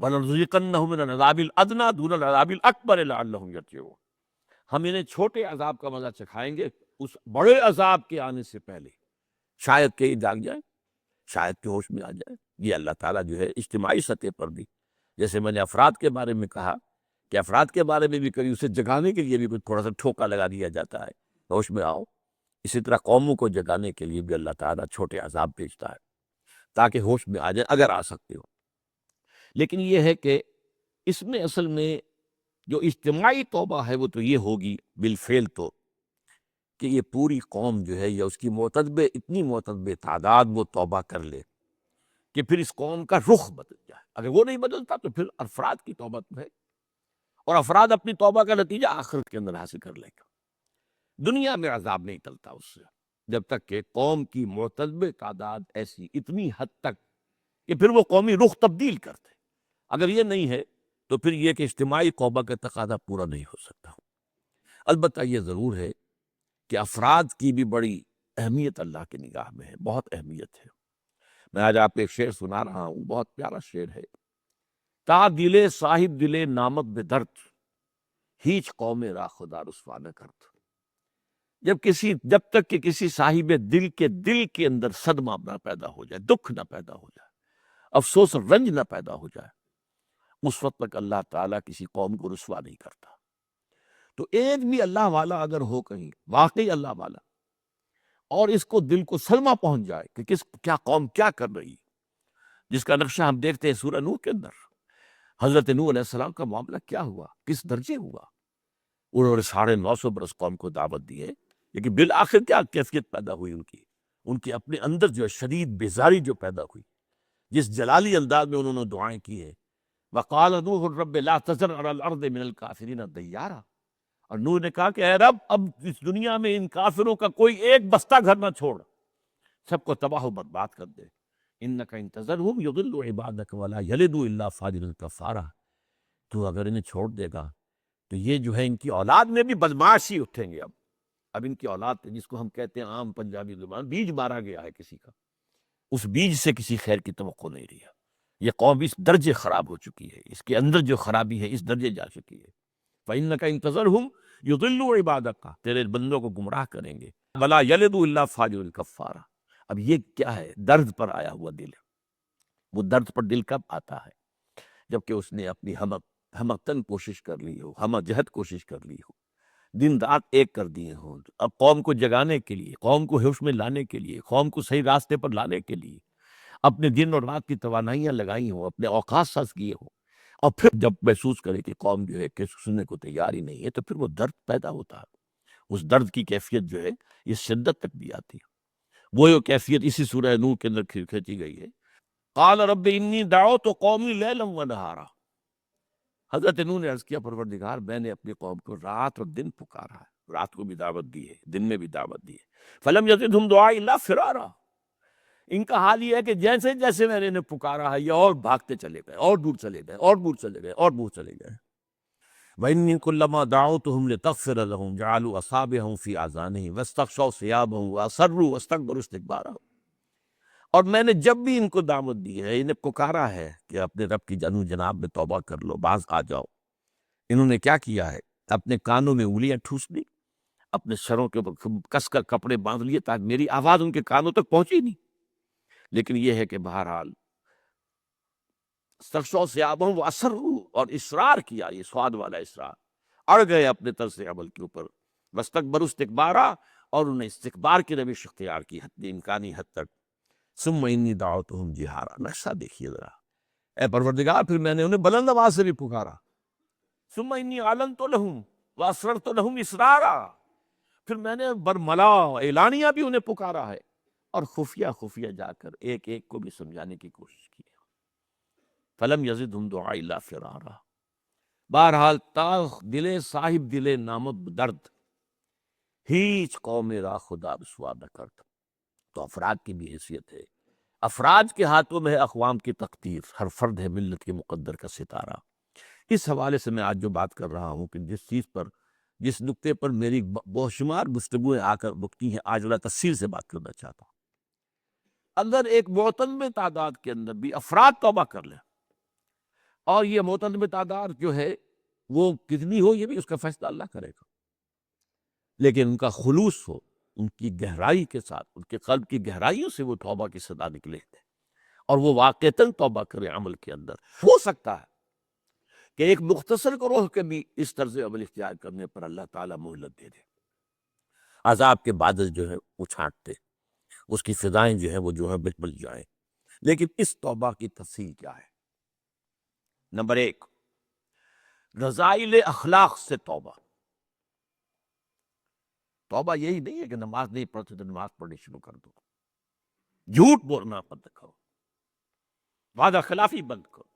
وَلَنُذِيقَنَّهُم مِّنَ الْعَذَابِ الْأَدْنَىٰ دُونَ الْعَذَابِ الْأَكْبَرِ لَعَلَّهُمْ يَرْجِعُونَ۔ ہم انہیں چھوٹے عذاب کا مزہ چکھائیں گے اس بڑے عذاب کے آنے سے پہلے، شاید کہ یہ جاگ جائیں، شاید کہ ہوش میں آ جائے۔ یہ اللہ تعالیٰ جو ہے اجتماعی سطح پر بھی، جیسے میں نے افراد کے بارے میں کہا کہ افراد کے بارے میں بھی کبھی اسے جگانے کے لیے بھی کچھ تھوڑا سا ٹھوکا لگا دیا جاتا ہے، ہوش میں آؤ، اسی طرح قوموں کو جگانے کے لیے بھی اللہ تعالیٰ چھوٹے عذاب بھیجتا ہے تاکہ ہوش میں آ جائے اگر آ سکتے ہو۔ لیکن یہ ہے کہ اس میں اصل میں جو اجتماعی توبہ ہے وہ تو یہ ہوگی بالفعل تو کہ یہ پوری قوم جو ہے یا اس کی اتنی معتدب تعداد وہ توبہ کر لے کہ پھر اس قوم کا رخ بدل جائے۔ اگر وہ نہیں بدلتا تو پھر افراد کی توبہ تو ہے، اور افراد اپنی توبہ کا نتیجہ آخرت کے اندر حاصل کر لے گا۔ دنیا میں عذاب نہیں ٹلتا اس سے جب تک کہ قوم کی معتدب تعداد ایسی اتنی حد تک کہ پھر وہ قومی رخ تبدیل کرتے۔ اگر یہ نہیں ہے تو پھر یہ کہ اجتماعی توبہ کا تقاضا پورا نہیں ہو سکتا۔ البتہ یہ ضرور ہے کہ افراد کی بھی بڑی اہمیت اللہ کی نگاہ میں ہے، بہت اہمیت ہے۔ میں آج آپ کو ایک شعر سنا رہا ہوں، بہت پیارا شعر ہے۔ تا دلے صاحب دلے نامت بے درد، ہیچ قوم را خدا رسوا نہ کرد۔ جب تک کہ کسی صاحب دل کے اندر صدمہ نہ پیدا ہو جائے، دکھ نہ پیدا ہو جائے، افسوس اور رنج نہ پیدا ہو جائے، اس وقت تک اللہ تعالیٰ کسی قوم کو رسوا نہیں کرتا۔ تو ایک بھی اللہ والا اگر ہو کہیں، واقعی اللہ والا، اور اس کو دل کو صدمہ پہنچ جائے کہ کیا قوم کیا کر رہی، جس کا نقشہ ہم دیکھتے ہیں سورہ نوح کے اندر، حضرت نوح علیہ السلام کا معاملہ کیا ہوا، کس درجے ہوا۔ انہوں نے 950 برس قوم کو دعوت دی ہے، لیکن بالآخر کیا کیفیت پیدا ہوئی ان کی اپنے اندر جو شدید بیزاری جو پیدا ہوئی، جس جلالی انداز میں انہوں نے دعائیں کی ہیں۔ وَقَالَ نُوحٌ رَبِّ لَا تَذَرْ عَلَى الْأَرْضِ مِنَ الْكَافِرِينَ دَيَّارًا، اور نوح نے کہا کہ اے رب اب اس دنیا میں ان کافروں کا کوئی ایک بستہ گھر نہ چھوڑ، سب کو تباہ و برباد کر دے۔ اِنَّكَ إِن تَذَرْهُمْ يُضِلُّوا عِبَادَكَ وَلَا يَلِدُوا إِلَّا فَاجِرًا كَفَّارًا، تو اگر انہیں چھوڑ دے گا تو یہ جو ہے ان کی اولاد میں بھی بدمعاشی اٹھیں گے۔ اب ان کی اولاد جس کو ہم کہتے ہیں عام پنجابی زبان بیج مارا گیا ہے کسی کا، اس بیج سے کسی خیر کی توقع نہیں رہی ہے۔ یہ قوم اس درجے خراب ہو چکی ہے، اس کے اندر جو خرابی ہے اس درجے جا چکی ہے۔ فَإِنَّكَ إِن تَذَرْهُمْ يُضِلُّوا عِبَادَكَ، تیرے بندوں کو گمراہ کریں گے، وَلَا يَلِدُوا إِلَّا فَاجِرًا كَفَّارًا۔ اب یہ کیا ہے؟ درد پر آیا ہوا دل ہے۔ وہ درد پر دل کب آتا ہے؟ جبکہ اس نے اپنی ہمتن کوشش کر لی ہو، ہمہ جہد کوشش کر لی ہو، دن رات ایک کر دیے ہوں، اب قوم کو جگانے کے لیے، قوم کو ہوش میں لانے کے لیے، قوم کو صحیح راستے پر لانے کے لیے اپنے دن اور رات کی توانائیاں لگائی ہوں، اپنے اوقات صرف کیے ہوں، اور پھر جب محسوس کرے کہ قوم جو ہے کہ سننے کو تیار ہی نہیں ہے، تو پھر وہ درد پیدا ہوتا ہے۔ اس درد کی کیفیت جو ہے یہ شدت تک بھی آتی ہے۔ وہ کیفیت اسی سورہ نوح کے اندر کھینچی گئی ہے۔ قال رب انی دعوت قومی لیلا ونہارا، حضرت نوح نے عرض کیا پروردگار میں نے اپنی قوم کو رات اور دن پکارا ہے، رات کو بھی دعوت دی ہے، دن میں بھی دعوت دی ہے۔ فلم یزدہم دعائی الا فرارا، ان کا حال یہ ہے کہ جیسے جیسے میں نے انہیں پکارا ہے یہ اور بھاگتے چلے گئے، اور دور چلے گئے، اور دور چلے گئے، اور دور چلے گئے۔ وَإِنِّي كُلَّمَا دَعَوْتُهُمْ لِتَغْفِرَ لَهُمْ جَعَلُوا أَصَابِعَهُمْ فِي آذَانِهِمْ وَاسْتَغْشَوْا ثِيَابَهُمْ وَأَصَرُّوا وَاسْتَكْبَرُوا اسْتِكْبَارًا، اور میں نے جب بھی ان کو دعوت دی ہے، انہیں پکارا ہے کہ اپنے رب کی جناب میں توبہ کر لو، باز آ جاؤ، انہوں نے کیا کیا ہے؟ اپنے کانوں میں انگلیاں ٹھوس لی، اپنے سروں کے اوپر کس کر کپڑے باندھ لیے تاکہ میری آواز ان کے کانوں تک پہنچی نہیں۔ لیکن یہ ہے کہ بہرحال سرسوں سے آبوں وہ اثر ہو، اور اصرار کیا، یہ سواد والا اصرار، اڑ گئے اپنے طرز عمل کے اوپر، واستکبروا استکبارا، اور انہیں استکبار کی روش اختیار کی حد امکانی حد تک۔ ثم انی دعوتہم جہارا، نقشہ دیکھیے ذرا، اے پروردگار پھر میں نے انہیں بلند آواز سے بھی پکارا، ثم انی اعلنت لہم واسررت لہم اسرارا، پھر میں نے برملا اعلانیہ بھی انہیں پکارا ہے اور خفیہ خفیہ جا کر ایک ایک کو بھی سمجھانے کی کوشش کی۔ فلم یزدہم دعائی الا فرارا، بہرحال تا دل صاحب دل نامت درد ہیچ قوم را خدا رسوا نہ کرتا۔ تو افراد کی بھی حیثیت ہے، افراد کے ہاتھوں میں ہے اقوام کی تقدیر، ہر فرد ہے ملت کے مقدر کا ستارہ۔ اس حوالے سے میں آج جو بات کر رہا ہوں کہ جس چیز پر، جس نقطے پر میری بہت شمار گفتگویں آ کر رکتی ہیں، آج ذرا تفصیل سے بات کرنا چاہتا ہوں۔ اگر ایک معتنم تعداد کے اندر بھی افراد توبہ کر لیں، اور یہ معتنم تعداد جو ہے وہ کتنی ہو یہ بھی اس کا فیصلہ اللہ کرے گا، لیکن ان کا خلوص ہو، ان کی گہرائی کے ساتھ، ان کے قلب کی گہرائیوں سے وہ توبہ کی صدا نکلے اور وہ واقعتاً توبہ کرے عمل کے اندر، ہو سکتا ہے کہ ایک مختصر گروہ کے بھی اس طرز عمل اختیار کرنے پر اللہ تعالیٰ مہلت دے دے، عذاب کے بادل جو ہے وہ چھانٹتے، اس کی فضائیں جو ہے وہ جو ہے بل جائیں۔ لیکن اس توبہ کی تفصیل کیا ہے؟ نمبر ایک، رذائل اخلاق سے توبہ۔ توبہ یہی نہیں ہے کہ نماز نہیں پڑھتے تو نماز پڑھنی شروع کر دو، جھوٹ بولنا بند کرو، وعدہ خلافی بند کرو،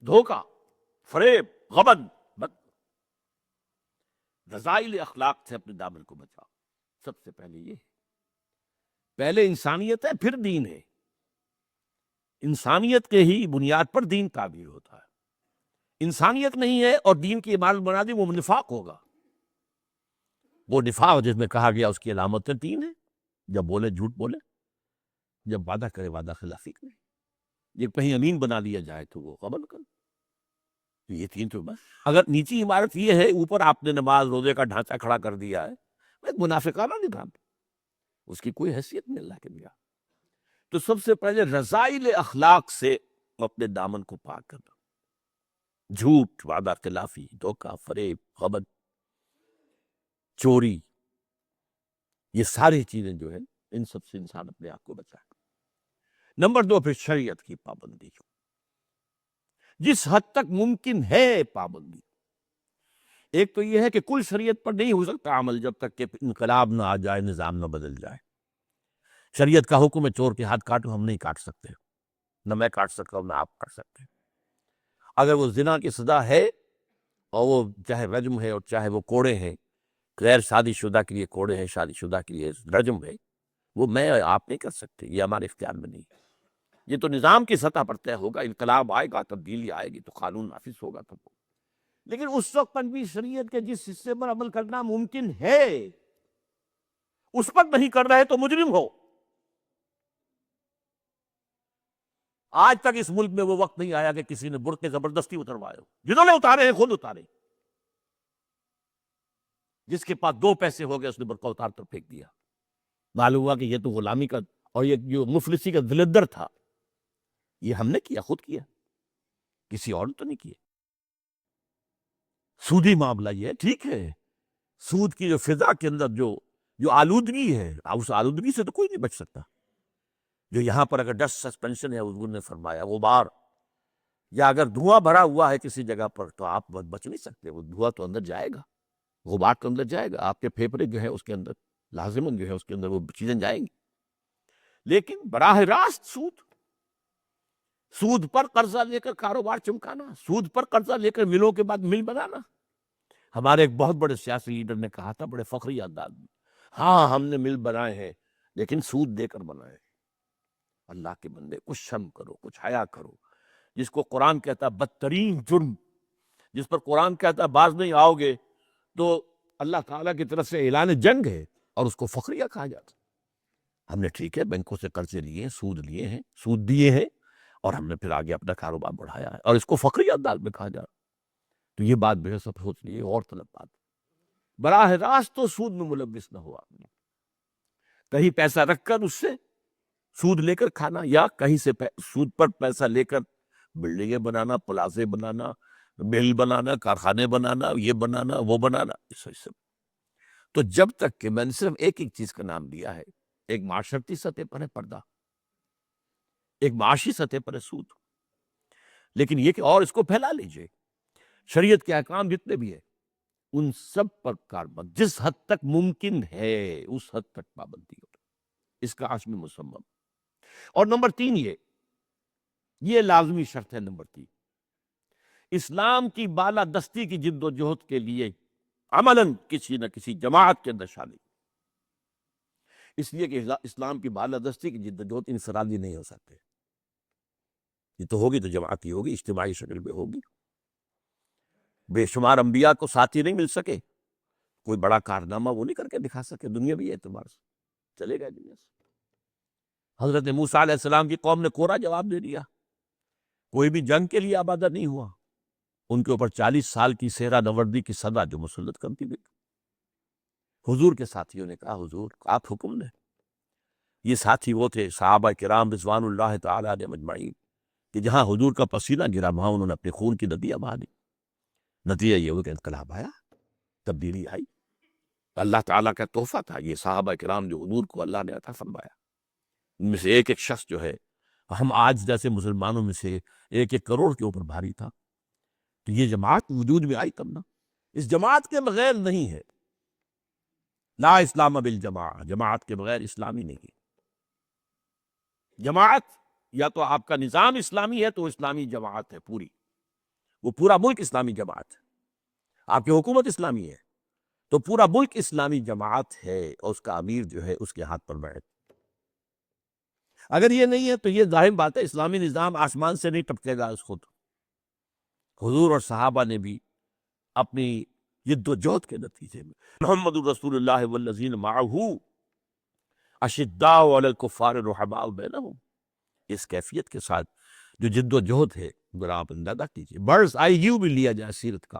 دھوکہ، فریب، غبن بند کرو، رذائل اخلاق سے اپنے دامن کو بچاؤ۔ سب سے پہلے یہ ہے، پہلے انسانیت ہے پھر دین ہے، انسانیت کے ہی بنیاد پر دین تعبیر ہوتا ہے۔ انسانیت نہیں ہے اور دین کی عمارت بنا دی، وہ نفاق ہوگا۔ وہ نفاق جس میں کہا گیا اس کی علامتیں تین ہیں، جب بولے جھوٹ بولے، جب وعدہ کرے وعدہ خلافی کرے، یہ کہیں امین بنا لیا جائے تو وہ قبل کرے، یہ تین تو بس۔ اگر نیچی عمارت یہ ہے، اوپر آپ نے نماز روزے کا ڈھانچہ کھڑا کر دیا ہے، ایک منافقانہ نظام، اس کی کوئی حیثیت نہیں اللہ کے دیا۔ تو سب سے پہلے رذائل اخلاق سے اپنے دامن کو پاک کرنا، جھوٹ، وعدہ خلافی، دھوکہ، فریب، غبن، چوری، یہ ساری چیزیں جو ہیں ان سب سے انسان اپنے آپ کو بچائے۔ نمبر دو، پھر شریعت کی پابندی، جس حد تک ممکن ہے پابندی۔ ایک تو یہ ہے کہ کل شریعت پر نہیں ہو سکتا عمل جب تک کہ انقلاب نہ آ جائے، نظام نہ بدل جائے۔ شریعت کا حکم ہے چور کے ہاتھ کاٹو، ہم نہیں کاٹ سکتے، نہ میں کاٹ سکتا ہوں نہ آپ کاٹ سکتے۔ اگر وہ زنا کی سزا ہے، اور وہ چاہے رجم ہے اور چاہے وہ کوڑے ہیں، غیر شادی شدہ کے لیے کوڑے ہیں، شادی شدہ کے لیے رجم ہے، وہ میں آپ نہیں کر سکتے، یہ ہمارے اختیار میں نہیں ہے۔ یہ تو نظام کی سطح پر طے ہوگا، انقلاب آئے گا، تبدیلی آئے گی تو قانون نافذ ہوگا تب۔ لیکن اس وقت پر بھی شریعت کے جس حصے پر عمل کرنا ممکن ہے، اس پر نہیں کر رہے تو مجرم ہو۔ آج تک اس ملک میں وہ وقت نہیں آیا کہ کسی نے برقعے زبردستی اتروائے ہو، جنہوں نے اتارے ہیں خود اتارے، جس کے پاس دو پیسے ہو گئے اس نے برقع اتار کر پھینک دیا، معلوم ہوا کہ یہ تو غلامی کا اور یہ جو مفلسی کا دلدر تھا، یہ ہم نے کیا، خود کیا، کسی اور نے تو نہیں کیا۔ سودی معاملہ یہ ہے، ٹھیک ہے، سود کی جو فضا کے اندر جو آلودگی ہے، اس آلودگی سے تو کوئی نہیں بچ سکتا۔ جو یہاں پر اگر ڈسٹ سسپینشن ہے، حضور نے فرمایا، غبار، یا اگر دھواں بھرا ہوا ہے کسی جگہ پر تو آپ بچ نہیں سکتے، وہ دھواں تو اندر جائے گا، غبار تو اندر جائے گا، آپ کے پھیپھڑے جو ہے اس کے اندر لازماً جو ہے اس کے اندر وہ چیزیں جائیں گی۔ لیکن براہ راست سود پر قرضہ لے کر کاروبار چمکانا، سود پر قرضہ لے کر ملوں کے بعد مل بنانا۔ ہمارے ایک بہت بڑے سیاسی لیڈر نے کہا تھا بڑے فخری انداز میں، ہاں ہم نے مل بنائے ہیں لیکن سود دے کر بنائے ہیں۔ اللہ کے بندے، کچھ شرم کرو، کچھ حیا کرو۔ جس کو قرآن کہتا ہے بدترین جرم، جس پر قرآن کہتا ہے باز نہیں آؤ گے، تو اللہ تعالیٰ کی طرف سے اعلان جنگ ہے اور اس کو فخریہ کہا جاتا ہے۔ ہم نے ٹھیک ہے بینکوں سے قرضے لیے ہیں، سود لیے ہیں، سود دیے ہیں، اور ہم نے پھر آگے اپنا کاروبار بڑھایا ہے، اور اس کو فخریہ انداز میں کہا جا رہا۔ تو یہ بات بے سب سوچ لیے، اور طلب بات، براہ راست تو سود میں ملوث نہ ہوا، کہیں پیسہ رکھ کر اس سے سود لے کر کھانا، یا کہیں سے سود پر پیسہ لے کر بلڈنگیں بنانا، پلازے بنانا، مل بنانا، کارخانے بنانا، یہ بنانا وہ بنانا، اس سے۔ تو جب تک کہ میں نے صرف ایک چیز کا نام دیا ہے، ایک معاشرتی سطح پر ہے پردہ، ایک معاشی سطح پر سود، لیکن یہ کہ اور اس کو پھیلا لیجئے، شریعت کے احکام جتنے بھی ہیں ان سب پر کاربند جس حد تک ممکن ہے اس حد تک پابندی ہو، اس کا عزم مصمم۔ اور نمبر 3 یہ لازمی شرط ہے، نمبر 3 اسلام کی بالادستی کی جد و جہد کے لیے عملاً کسی نہ کسی جماعت کے اندر شامل، اس لیے کہ اسلام کی بالادستی کی جد و جہد انفرادی نہیں ہو سکتے، یہ تو ہوگی تو جماعتی ہوگی، اجتماعی شکل میں ہوگی۔ بے شمار انبیاء کو ساتھی نہیں مل سکے، کوئی بڑا کارنامہ وہ نہیں کر کے دکھا سکے دنیاوی اعتبار سے، چلے گئے دنیا سے۔ حضرت موسیٰ علیہ السلام کی قوم نے کوڑا جواب دے دیا، کوئی بھی جنگ کے لیے آمادہ نہیں ہوا، ان کے اوپر 40 سال کی سیرا نوردی کی سزا جو مسلط کر دی گئی۔ حضور کے ساتھیوں نے کہا حضور آپ حکم دیں۔ یہ ساتھی وہ تھے صحابہ کرام رضوان اللہ تعالی علیہم اجمعین کہ جہاں حضور کا پسینہ گرا وہاں انہوں نے اپنے خون کی ندیاں بہا دی۔ نتیجہ یہ ہوا کہ انقلاب آیا، تبدیلی آئی، اللہ تعالیٰ کا تحفہ تھا یہ صحابہ کرام جو حضور کو اللہ نے عطا فرمایا۔ ان میں سے ایک ایک شخص جو ہے، ہم آج جیسے مسلمانوں میں سے 1-1 کروڑ کے اوپر بھاری تھا، تو یہ جماعت وجود میں آئی تب نا۔ اس جماعت کے بغیر نہیں ہے، لا اسلام بالجماعت، جماعت کے بغیر اسلامی نہیں ہے۔ جماعت یا تو آپ کا نظام اسلامی ہے تو اسلامی جماعت ہے پوری، وہ پورا ملک اسلامی جماعت ہے۔ آپ کی حکومت اسلامی ہے تو پورا ملک اسلامی جماعت ہے، اور اس کا امیر جو ہے اس کے ہاتھ پر بیعت۔ اگر یہ نہیں ہے تو یہ ظاہر بات ہے اسلامی نظام آسمان سے نہیں ٹپکے گا اس خود۔ حضور اور صحابہ نے بھی اپنی جد و جہد کے نتیجے میں محمد رسول اللہ والذین معہ اشداء علی الکفار رحماء بینہم، اس کیفیت کے ساتھ جو جد و جہد ہے ذرا آپ اندازہ کیجیے، برڈز آئی ویو بھی لیا جائے سیرت کا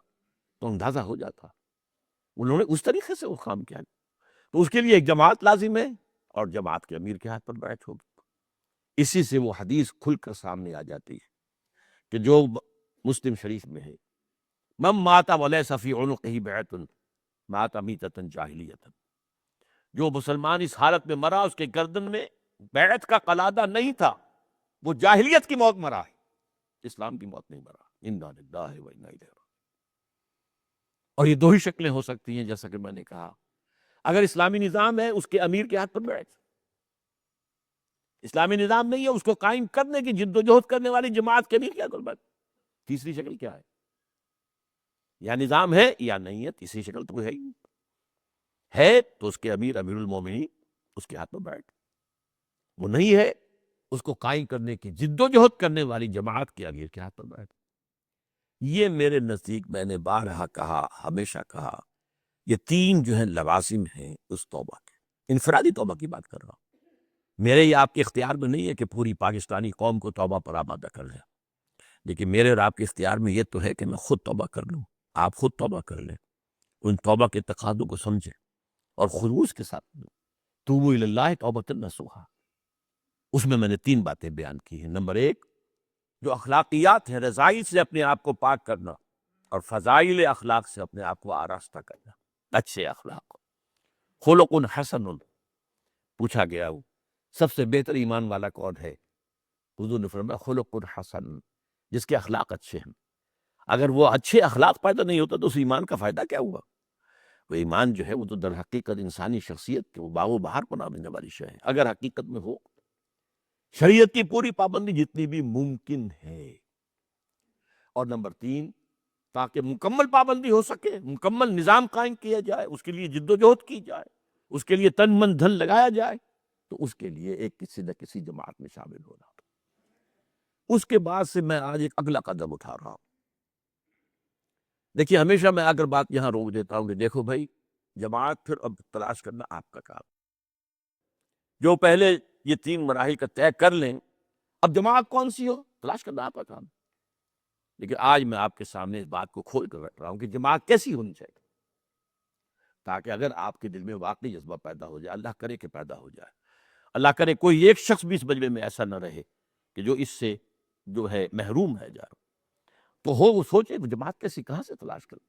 تو اندازہ ہو جاتا انہوں نے اس طریقے سے وہ کام کیا۔ تو اس کے لیے ایک جماعت لازم ہے، اور جماعت کے امیر کے ہاتھ پر بیعت ہوگی۔ اسی سے وہ حدیث کھل کر سامنے آ جاتی ہے کہ جو مسلم شریف میں ہے، من مات ولیس فی عنقہ بیعۃ مات میتۃ جاہلیۃ، جو مسلمان اس حالت میں مرا اس کے گردن میں بیعت کا قلادہ نہیں تھا، وہ جاہلیت کی موت مرا ہے، اسلام کی موت نہیں مرا۔ انا للہ و انا الیہ راجعون۔ اور یہ 2 ہی شکلیں ہو سکتی ہیں جیسا کہ میں نے کہا، اگر اسلامی نظام ہے اس کے امیر کے ہاتھ پر بیعت، اسلامی نظام نہیں ہے اس کو قائم کرنے کی جد و جہد کرنے والی جماعت کے امیر کے ہاتھ پر بیعت۔ تیسری شکل کیا ہے؟ یا نظام ہے یا نہیں ہے، تیسری شکل تو ہے ہی، ہے تو اس کے امیر امیر المومنین اس کے ہاتھ پر بیعت، وہ نہیں ہے اس کو قائم کرنے کی جد و جہد کرنے والی جماعت کے امیر کے ہاتھ پر بیعت۔ یہ میرے نزدیک میں نے بارہا کہا، ہمیشہ کہا، یہ 3 جو ہیں لوازم ہیں اس توبہ کے۔ انفرادی توبہ کی بات کر رہا ہوں، میرے یہ آپ کے اختیار میں نہیں ہے کہ پوری پاکستانی قوم کو توبہ پر آمادہ کر لیں، لیکن میرے اور آپ کے اختیار میں یہ تو ہے کہ میں خود توبہ کر لوں، آپ خود توبہ کر لیں، ان توبہ کے تقاضوں کو سمجھیں اور خلوص کے ساتھ توبوا الی اللہ توبۃ نصوحا۔ اس میں نے 3 باتیں بیان کی ہیں۔ نمبر 1 جو اخلاقیات ہیں، رذائل سے اپنے آپ کو پاک کرنا، اور فضائل اخلاق سے اپنے آپ کو آراستہ کرنا، اچھے اخلاق۔ خلق حسن، پوچھا گیا وہ سب سے بہتر ایمان والا کون ہے؟ حضور نے فرمایا خلق حسن، جس کے اخلاق اچھے ہیں۔ اگر وہ اچھے اخلاق پیدا نہیں ہوتا تو اس ایمان کا فائدہ کیا ہوا؟ وہ ایمان جو ہے وہ تو در حقیقت انسانی شخصیت کے وہ باغ و بہار بنا دینے والی شے ہے، اگر حقیقت میں ہو۔ شریعت کی پوری پابندی جتنی بھی ممکن ہے۔ اور نمبر 3 تاکہ مکمل پابندی ہو سکے، مکمل نظام قائم کیا جائے، اس کے لیے جد و جہد کی جائے، اس کے لیے تن من دھن لگایا جائے، تو اس کے لیے ایک کسی نہ کسی جماعت میں شامل ہونا۔ اس کے بعد سے میں آج ایک اگلا قدم اٹھا رہا ہوں۔ دیکھیے ہمیشہ میں اگر بات یہاں روک دیتا ہوں کہ دیکھو بھائی جماعت پھر اب تلاش کرنا آپ کا کام، جو پہلے یہ 3 مراحل کا طے کر لیں، اب جماعت کون سی ہو تلاش کرنا آپ کا کام۔ لیکن آج میں آپ کے سامنے اس بات کو کھول کر رکھ رہا ہوں کہ جماعت کیسی ہونی چاہیے، تاکہ اگر آپ کے دل میں واقعی جذبہ پیدا ہو جائے، اللہ کرے کہ پیدا ہو جائے، اللہ کرے کوئی ایک شخص بھی اس مجمع میں ایسا نہ رہے کہ جو اس سے جو ہے محروم ہے جائے، تو ہو وہ سوچے وہ جماعت کیسی، کہاں سے تلاش کریں۔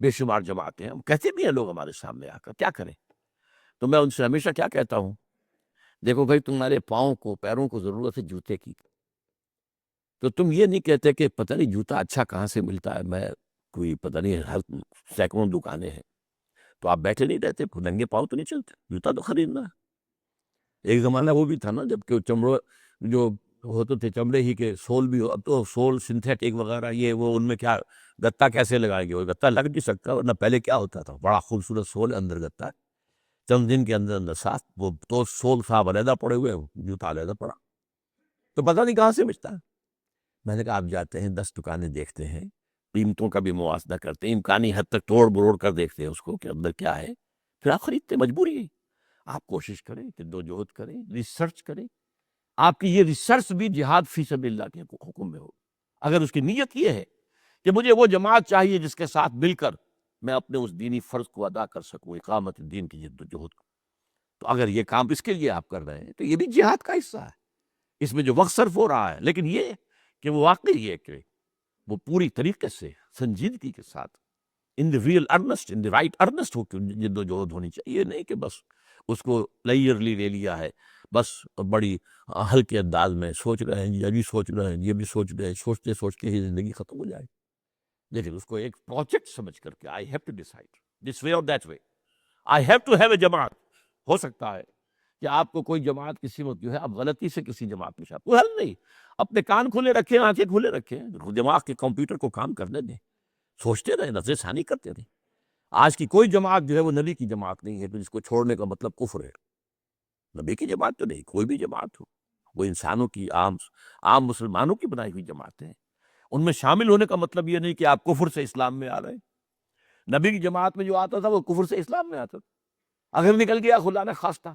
بے شمار جماعتیں ہیں، ہم کہتے بھی ہیں لوگ ہمارے سامنے آ کر، کیا کریں؟ تو میں ان سے ہمیشہ کیا کہتا ہوں، دیکھو بھائی تمہارے پاؤں کو پیروں کو ضرورت ہے جوتے کی، تو تم یہ نہیں کہتے کہ پتہ نہیں جوتا اچھا کہاں سے ملتا ہے، میں کوئی پتہ نہیں ہر سینکڑوں دکانیں ہیں، تو آپ بیٹھے نہیں رہتے، ننگے پاؤں تو نہیں چلتے، جوتا تو خریدنا ہے۔ ایک زمانہ وہ بھی تھا نا جب کہ چمڑے جو ہوتے تھے چمڑے ہی کے سول بھی اب تو سول سنتھیٹک وغیرہ یہ وہ ان میں کیا گتا کیسے لگائیں گے، وہ گتا لگ نہیں سکتا، ورنہ پہلے کیا ہوتا تھا بڑا خوبصورت سول اندر گتا ہے، چند دن کے اندر اندر صاف، وہ تو سول صاحب علیحدہ پڑے ہوئے جوتا علیحدہ پڑا، تو پتہ نہیں کہاں سے بچتا ہے۔ میں نے کہا آپ جاتے ہیں 10 دکانیں دیکھتے ہیں، قیمتوں کا بھی موازنہ کرتے ہیں، امکانی حد تک توڑ بروڑ کر دیکھتے ہیں اس کو کہ اندر کیا ہے، پھر آپ خریدتے، مجبوری ہے۔ آپ کوشش کریں، جدوجہد کریں، ریسرچ کریں، آپ کی یہ ریسرچ بھی جہاد فی سبیل اللہ کے حکم میں ہو۔ اگر اس کی نیت یہ ہے کہ مجھے وہ جماعت چاہیے جس کے ساتھ مل کر میں اپنے اس دینی فرض کو ادا کر سکوں، اقامت دین کی جدوجہد کو، تو اگر یہ کام اس کے لیے آپ کر رہے ہیں تو یہ بھی جہاد کا حصہ ہے، اس میں جو وقت صرف ہو رہا ہے، لیکن یہ کہ وہ واقعی یہ کہ وہ پوری طریقے سے سنجیدگی کے ساتھ in the real earnest, in the right earnest ہو کے جدوجہد ہونی چاہیے، یہ نہیں کہ بس اس کو لیئرلی لے لیا ہے، بس بڑی ہلکے انداز میں سوچ رہے ہیں، یہ بھی سوچ رہے ہیں، یہ بھی سوچ رہے ہیں، سوچتے سوچتے ہی زندگی ختم ہو جائے، لیکن اس کو ایک پروجیکٹ سمجھ کر کے I have to decide this way اور that way, I have to have a جماعت۔ ہو سکتا ہے کہ آپ کو کوئی جماعت کسی وقت جو ہے آپ غلطی سے کسی جماعت میں شامل، وہ حل نہیں، اپنے کان کھلے رکھیں، آنکھیں کھلے رکھیں، دماغ کے کمپیوٹر کو کام کرنے دیں، سوچتے رہیں، نظر ثانی کرتے رہیں۔ آج کی کوئی جماعت جو ہے وہ نبی کی جماعت نہیں ہے، تو جس کو چھوڑنے کا مطلب کفر ہے۔ نبی کی جماعت تو نہیں، کوئی بھی جماعت ہو، وہ انسانوں کی عام مسلمانوں کی بنائی ہوئی جماعتیں ہیں، ان میں شامل ہونے کا مطلب یہ نہیں کہ آپ کفر سے اسلام میں آ رہے ہیں۔ نبی کی جماعت میں جو آتا تھا وہ کفر سے اسلام میں آتا تھا، اگر نکل گیا خدا نہ خواستہ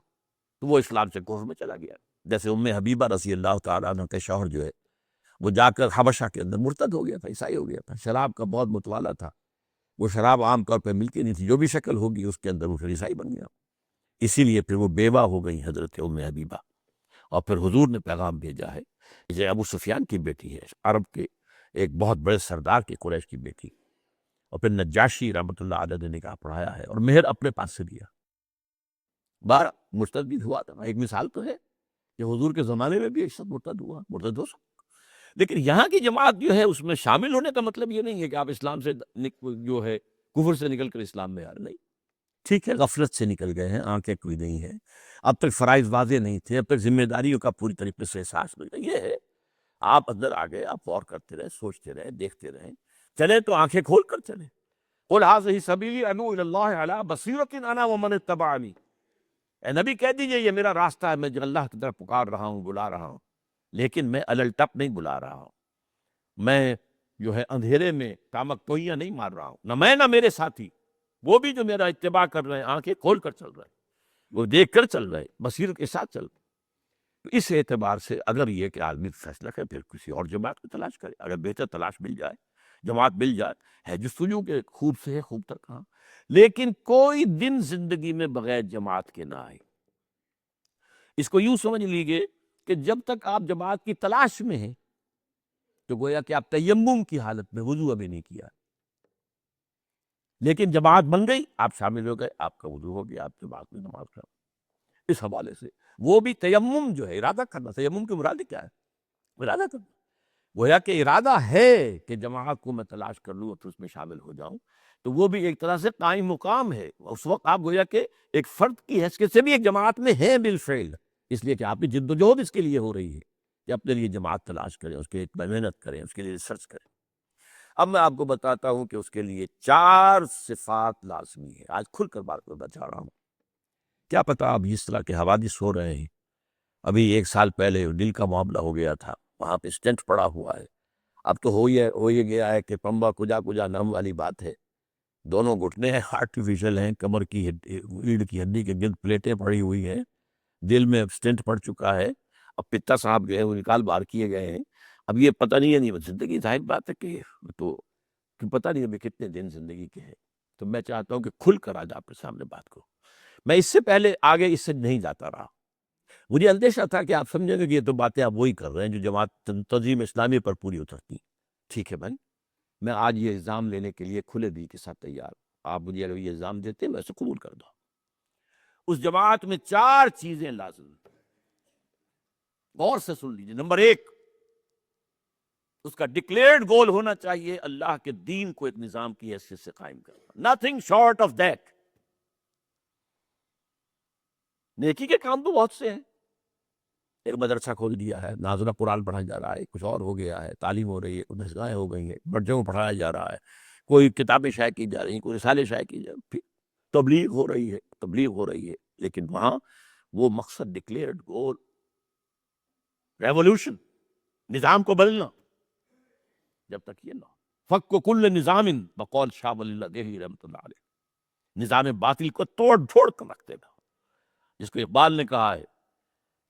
تو وہ اسلام سے کفر میں چلا گیا، جیسے ام حبیبہ رضی اللہ تعالیٰ عنہ کے شوہر جو ہے وہ جا کر حبشہ کے اندر مرتد ہو گیا تھا، عیسائی ہو گیا تھا، شراب کا بہت متوالا تھا، وہ شراب عام طور پہ ملتی نہیں تھی، جو بھی شکل ہوگی اس کے اندر وہ پھر عیسائی بن گیا، اسی لیے پھر وہ بیوہ ہو گئی حضرت ام حبیبہ، اور پھر حضور نے پیغام بھیجا ہے، یہ ابو سفیان کی بیٹی ہے، عرب کے ایک بہت بڑے سردار کی، قریش کی بیٹی، اور پھر نجاشی رحمۃ اللہ علیہ نے نکاح پڑھایا ہے اور مہر اپنے پاس سے دیا، بارہ مرتد بھی ہوا تھا، ایک مثال تو ہے کہ حضور کے زمانے میں بھی ایک شخص مرتد ہوا، مرتد ہو سکتا، لیکن یہاں کی جماعت جو ہے اس میں شامل ہونے کا مطلب یہ نہیں ہے کہ آپ اسلام سے جو ہے کفر سے نکل کر اسلام میں آ رہے، نہیں، ٹھیک ہے غفلت سے نکل گئے ہیں، آنکھیں کوئی نہیں ہیں، اب تک فرائض واضح نہیں تھے، اب تک ذمہ داریوں کا پوری طریقے سے احساس نہیں تھا، یہ ہے آپ اندر آ گئے، آپ غور کرتے رہے، سوچتے رہے، دیکھتے رہے، چلے تو آنکھیں کھول کر چلے، قل هذه سبیلی ادعو الی اللہ علی بصیرۃ انا ومن اتبعنی، اے نبی کہہ دیجئے یہ میرا راستہ ہے، میں جو اللہ کی طرف پکار رہا ہوں، بلا رہا ہوں، لیکن میں الٹپ نہیں بلا رہا ہوں، میں جو ہے اندھیرے میں ٹامک ٹوئیاں نہیں مار رہا ہوں، نہ میں نہ میرے ساتھی، وہ بھی جو میرا اتباع کر رہے ہیں آنکھیں کھول کر چل رہے ہیں، وہ دیکھ کر چل رہے ہیں، بصیرت کے ساتھ چل رہے ہیں۔ تو اس اعتبار سے اگر یہ کہ آدمی فیصلہ کرے پھر کسی اور جماعت کو تلاش کرے، اگر بہتر تلاش مل جائے، جماعت مل جائے، ہے جستجو کے خوب سے ہے خوب تک کہاں، لیکن کوئی دن زندگی میں بغیر جماعت کے نہ آئے۔ اس کو یوں سمجھ لیجیے کہ جب تک آپ جماعت کی تلاش میں ہیں تو گویا کہ آپ تیمم کی حالت میں، وضو ابھی نہیں کیا، لیکن جماعت بن گئی، آپ شامل ہو گئے، آپ کا وضو ہو گیا، آپ جماعت میں نماز پڑھا، اس حوالے سے وہ بھی تیمم جو ہے ارادہ کرنا، تیمم کی مراد کیا ہے؟ ارادہ کرنا، گویا کہ ارادہ ہے کہ جماعت کو میں تلاش کر لوں اور پھر اس میں شامل ہو جاؤں، تو وہ بھی ایک طرح سے قائم مقام ہے، اس وقت آپ گویا کہ ایک فرد کی حیثیت سے بھی ایک جماعت میں ہیں بالفعل، اس لیے کہ آپ کی جد و جہد اس کے لیے ہو رہی ہے کہ اپنے لیے جماعت تلاش کریں، اس کے محنت کریں، اس کے لیے ریسرچ کریں۔ اب میں آپ کو بتاتا ہوں کہ اس کے لیے 4 صفات لازمی ہے، آج کھل کر بات کرنا چاہ رہا ہوں، کیا پتہ اب اس طرح کے حوادث ہو رہے ہیں، ابھی 1 سال پہلے دل کا معاملہ ہو گیا تھا، وہاں پہ اسٹنٹ پڑا ہوا ہے، اب تو ہو ہی گیا ہے کہ پمبا کجا کجا نام والی بات ہے، دونوں گھٹنے ہیں آرٹیفیشل ہیں، کمر کی ریڑھ کی ہڈی کے گرد پلیٹیں پڑی ہوئی ہیں، دل میں اسٹنٹ پڑ چکا ہے، اب پتا صاحب جو ہے وہ نکال باہر کیے گئے ہیں، اب یہ پتہ نہیں ہے، نہیں زندگی ظاہر بات ہے کہ پتہ نہیں ابھی کتنے دن زندگی کے ہیں، تو میں چاہتا ہوں کہ کھل کر آج آپ کے سامنے بات کروں، میں اس سے پہلے آگے اس سے نہیں جاتا رہا، مجھے اندیشہ تھا کہ آپ سمجھیں گے کہ یہ تو باتیں آپ وہی کر رہے ہیں جو جماعت تنظیم اسلامی پر پوری اترتی ہیں، ٹھیک ہے بھائی، میں آج یہ الزام لینے کے لیے کھلے دل کے ساتھ تیار ہوں، آپ مجھے اگر یہ الزام دیتے ہیں میں اسے قبول کر دوں، اس جماعت میں 4 چیزیں لازم ہیں، غور سے سن لیجیے. نمبر 1 اس کا ڈکلیئرڈ گول ہونا چاہیے اللہ کے دین کو ایک نظام کی حیثیت سے قائم کرنا. Nothing short of that. نیکی کے کام تو بہت سے ہیں. ایک مدرسہ کھول دیا ہے, نازلہ قرآن پڑھایا جا رہا ہے, کچھ اور ہو گیا ہے, تعلیم ہو رہی ہے, کچھ نسخائیں ہو گئی ہیں, بچوں کو پڑھایا جا رہا ہے, کوئی کتابیں شائع کی جا رہی ہیں, کوئی رسالے شائع کی جا رہی ہیں, تبلیغ ہو رہی ہے. لیکن وہاں وہ مقصد ڈکلیئرڈ گول, ریولوشن, نظام کو بدلنا, جب تک یہ نہ فک کل نظام بقول شاہ ولی اللہ دہلوی رحمۃ اللہ علیہ, نظام باطل کو توڑ پھوڑ کر رکھ دینا. جس کو اقبال نے کہا ہے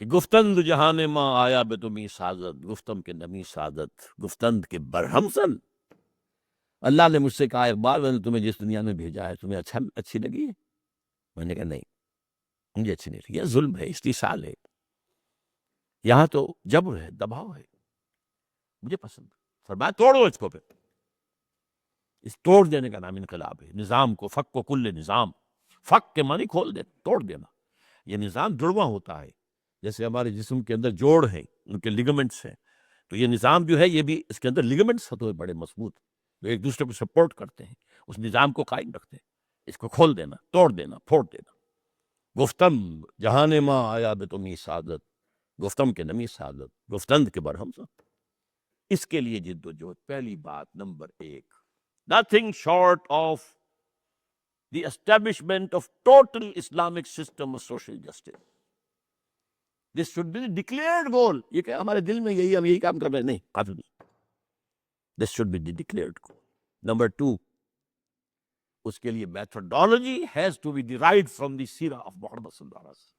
کہ گفتند جہان ماں آیا بے تمی سازد, گفتم کے نمی سازد, گفتند کے برہم سن. اللہ نے مجھ سے کہا اقبال میں نے تمہیں جس دنیا میں بھیجا ہے تمہیں اچھی لگی ہے؟ میں نے کہا نہیں, مجھے اچھی نہیں لگی. یہ ظلم ہے, استحصال ہے, یہاں تو جبر ہے, دباؤ ہے, مجھے پسند. فرمایا توڑو اس کو. پھر اس توڑ دینے کا نام انقلاب ہے. نظام کو فک و کل نظام, فک کے معنی کھول دینا, توڑ دینا. یہ نظام جڑواں ہوتا ہے, جیسے ہمارے جسم کے اندر جوڑ ہیں, ان کے لیگمنٹس ہیں, تو یہ نظام جو ہے یہ بھی اس کے اندر لیگمنٹس ہوتے ہیں بڑے مضبوط, جو ایک دوسرے کو سپورٹ کرتے ہیں, اس نظام کو قائم رکھتے ہیں. اس کو کھول دینا, توڑ دینا, پھوڑ دینا. گفتم جہان ماں آیا بے تمی سعادت, گفتم کے نمی سعادت, گفتند کے برہم سن. اس کے لیے جد و جہد. پہلی بات number 1, nothing short of the establishment of total Islamic system of social justice. This should be the declared goal. یہ کہ ہمارے دل میں یہی, ہم یہی کام کر رہے ہیں, نہیں, قابل نہیں. This should be the declared goal. Number 2, اس کے لیے methodology has to be derived from the سیرہ of محمد صلی اللہ علیہ وسلم.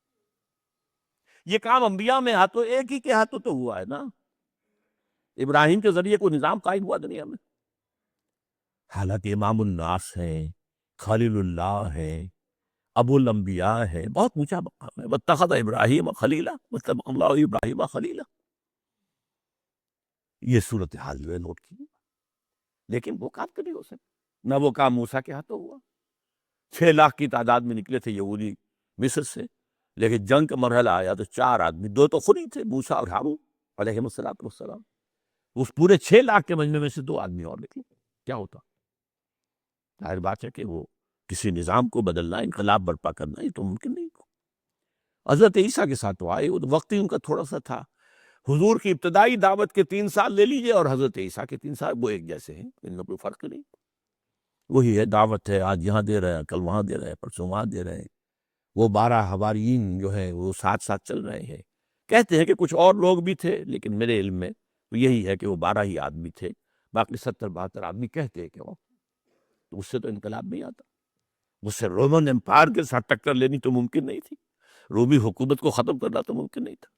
یہ کام انبیاء میں ہاتھوں, ایک ہی کے ہاتھوں تو ہوا ہے نا. ابراہیم کے ذریعے کوئی نظام قائم ہوا دنیا میں. حالانکہ امام الناس ہیں, خلیل اللہ ہے, ابو الانبیاء ہے, بہت اونچا مقام ہے. واتخذ ابراہیم خلیلا, مطلب اللہ ابراہیم خلیلا. یہ صورتحال جو ہے نوٹ کی. لیکن وہ کام کبھی ہو سکتا نہ, وہ کام موسیٰ کے ہاتھوں ہوا. 6 لاکھ کی تعداد میں نکلے تھے یہودی مصر سے, لیکن جنگ کا مرحلہ آیا تو 4 آدمی, 2 تو خود ہی تھے, موسیٰ اور ہارون علیہ السلام. اس پورے 6 لاکھ کے مجمع میں سے 2 آدمی اور نکلے. کیا ہوتا؟ ظاہر بات ہے کہ وہ کسی نظام کو بدلنا, انقلاب برپا کرنا, یہ تو ممکن نہیں. حضرت عیسیٰ کے ساتھ تو آئے, وہ وقت ہی ان کا تھوڑا سا تھا. حضور کی ابتدائی دعوت کے 3 سال لے لیجئے اور حضرت عیسیٰ کے 3 سال, وہ ایک جیسے ہیں, ان میں کوئی فرق نہیں. وہی ہے, دعوت ہے, آج یہاں دے رہے ہیں, کل وہاں دے رہے ہیں, پرسوں وہاں دے رہے ہیں. وہ 12 حواریین جو ہیں وہ ساتھ چل رہے ہیں. کہتے ہیں کہ کچھ اور لوگ بھی تھے, لیکن میرے علم میں تو یہی ہے کہ وہ 12 ہی آدمی تھے. باقی 70-72 آدمی کہتے ہیں کہ وہ, تو اس سے تو انقلاب نہیں آتا. اس سے رومن امپائر کے ساتھ ٹکر لینی تو ممکن نہیں تھی, رومی حکومت کو ختم کرنا تو ممکن نہیں تھا.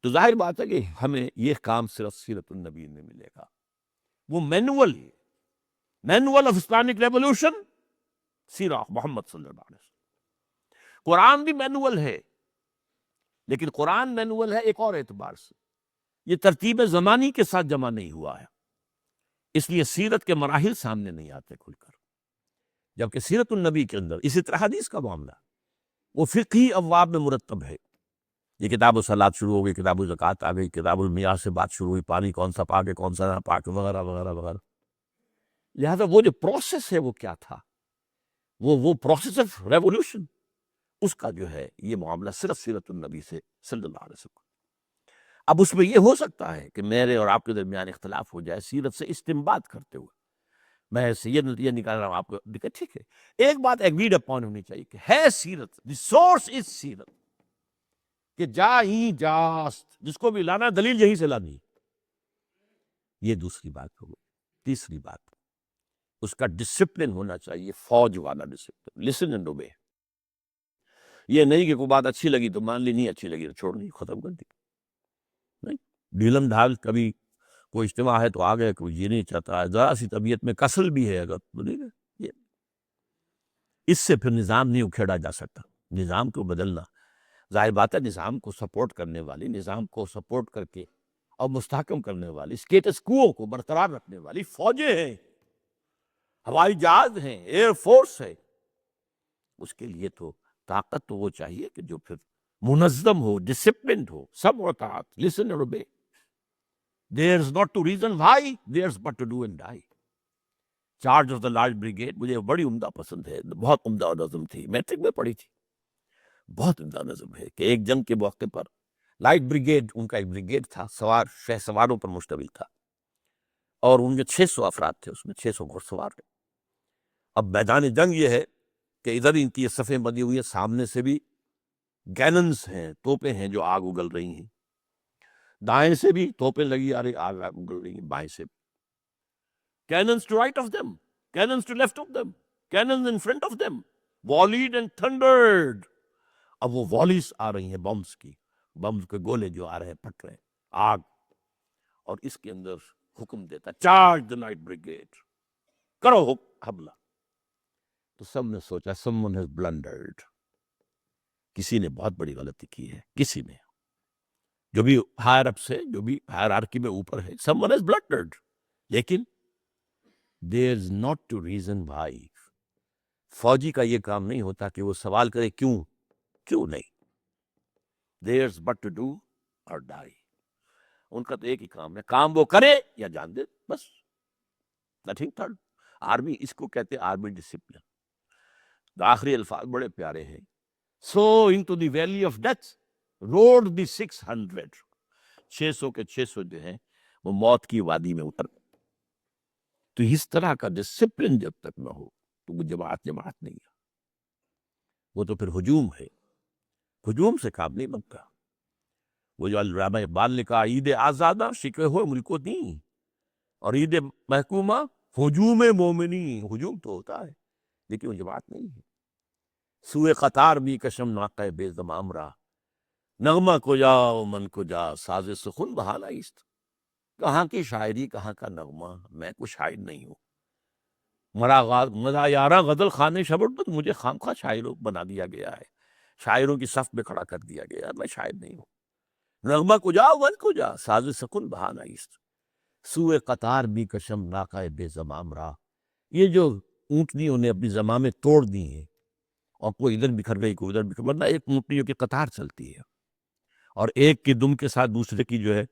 تو ظاہر بات ہے کہ ہمیں یہ کام صرف سیرت النبی میں ملے گا. وہ مینول ہے, مینول آف اسلامک ریولوشن, سیرہ محمد صلی اللہ علیہ وسلم. قرآن بھی مینول ہے, لیکن قرآن مینول ہے ایک اور اعتبار سے, یہ ترتیب زمانی کے ساتھ جمع نہیں ہوا ہے, اس لیے سیرت کے مراحل سامنے نہیں آتے کھل کر. جبکہ سیرت النبی کے اندر اسی طرح حدیث کا معاملہ وہ فقہی ابواب میں مرتب ہے. یہ کتاب الصلاۃ شروع ہو گئی, کتاب الزکوٰۃ آ گئی, کتاب المیاہ سے بات شروع ہوئی, پانی کون سا پاک ہے کون سا نہ پاک, وغیرہ وغیرہ وغیرہ. لہذا وہ جو پروسیس ہے وہ کیا تھا, وہ پروسیس آف ریولوشن, اس کا جو ہے یہ معاملہ صرف سیرت النبی سے صلی اللہ علیہ وسلم. اب اس میں یہ ہو سکتا ہے کہ میرے اور آپ کے درمیان اختلاف ہو جائے سیرت سے استنباط کرتے ہوئے, میں یہ نتیجہ نکال رہا ہوں, آپ کو دیکھیں ٹھیک ہے. ایک بات ایگریڈ اپون ہونی چاہیے کہ ہے سیرت, دی سورس از سیرت, کہ جا ہی جاست, جس کو بھی لانا دلیل یہیں سے لانی. یہ دوسری بات ہو گئی. تیسری بات, اس کا ڈسپلن ہونا چاہیے, فوج والا ڈسپلن, لسن اینڈ اوبے. یہ نہیں کہ کوئی بات اچھی لگی تو مان لی, نہیں اچھی لگی تو چھوڑ دی, ختم کر دی. نہیں, ڈھیلم ڈھال, کبھی کوئی اجتماع ہے تو آ گئے, کوئی یہ نہیں چاہتا ہے, ذرا سی طبیعت میں کسل بھی ہے اگر تو نہیں گئے. اس سے پھر نظام نہیں اکھیڑا جا سکتا. نظام کو بدلنا, ظاہر بات ہے نظام کو سپورٹ کرنے والی, نظام کو سپورٹ کر کے اور مستحکم کرنے والی, اسٹیٹس کو برقرار رکھنے والی فوجیں ہیں, ہوائی جہاز ہیں, ایئر فورس ہے. اس کے لیے تو طاقت تو وہ چاہیے کہ جو پھر منظم ہو، ڈسپلنڈ ہو، سب اطاعت، listen and obey. There's not to reason why, there's but to do and die. Charge of the large brigade مجھے بڑی عمدہ پسند ہے، بہت عمدہ نظم تھی، میٹرک میں پڑھی تھی، بہت عمدہ نظم ہے کہ ایک جنگ کے موقع پر لائٹ بریگیڈ، ان کا ایک بریگیڈ تھا، سوار شہ سواروں پر مشتمل تھا، اور ان کے 600 افراد تھے، اس میں 600 گھڑ سوار تھے۔ اب میدان جنگ یہ ہے کہ ادھر ان کی یہ صفیں بندی ہوئی ہیں، سامنے سے بھی گیننز ہیں، توپیں ہیں جو آگ اگل رہی ہیں، دائیں سے بھی توپیں لگی آ رہی، آگ اگل رہی ہیں، بائیں سے بھی cannons to right of them, cannons to left of them, cannons in front of them, volleyed and thundered. اب وہ والیز آ رہی ہیں بمز کی، بمز کے گولے جو آ رہے ہیں، پھٹ رہے ہیں، آگ، اور اس کے اندر حکم دیتا چارج the night brigade، کرو حملہ۔ تو سب نے سوچا someone has blundered، کسی نے بہت بڑی غلطی کی ہے، کسی نے، جو بھی ہائر اپ سے، جو بھی ہائرارکی میں اوپر ہے، someone has blundered، لیکن there's not to reason why۔ فوجی کا یہ کام نہیں ہوتا کہ وہ سوال کرے کیوں نہیں، there's but to do or die۔ ان کا تو ایک ہی کام ہے، کام وہ کرے یا جان دے، بس، nothing third۔ آرمی اس کو کہتے ہیں آرمی ڈسپلن۔ آخری الفاظ بڑے پیارے ہیں، so into the valley of death rode the 600، 600 کے 600 جو ہیں وہ موت کی وادی میں اتر۔ تو اس طرح کا ڈسپلن جب تک نہ ہو تو وہ جماعت نہیں ہے، وہ تو پھر ہجوم ہے، ہجوم سے کام نہیں بنتا۔ وہ جو علامہ اقبال نے کہا عید آزادہ شکوے ہوئے ملکو نہیں، اور عید محکومہ ہجوم مومنی، ہجوم تو ہوتا ہے لیکن وہ جماعت نہیں ہے۔ سوئے قطار بھی کشم ناقہ بے زمام را، نغمہ کو جا و من کو جا ساز سخن بہانا است۔ کہاں کی شاعری، کہاں کا نغمہ، میں کوئی شاعر نہیں ہوں، مدا یاراں غزل خانے شبر، مجھے خامخواہ شاعروں بنا دیا گیا ہے، شاعروں کی صف میں کھڑا کر دیا گیا، میں شاعر نہیں ہوں۔ نغمہ کو جا من کو جا ساز سخن بہانا است، سوئے قطار بھی کشم ناقہ بے زمام را۔ یہ جو اونٹنیوں نے اپنی زمامیں توڑ دی ہیں، اور کوئی ادھر بکھر گئی، کوئی ادھر بکھر، ورنہ ایک اونٹنیوں کی قطار چلتی ہے، اور ایک کی دم کے ساتھ دوسرے کی جو ہے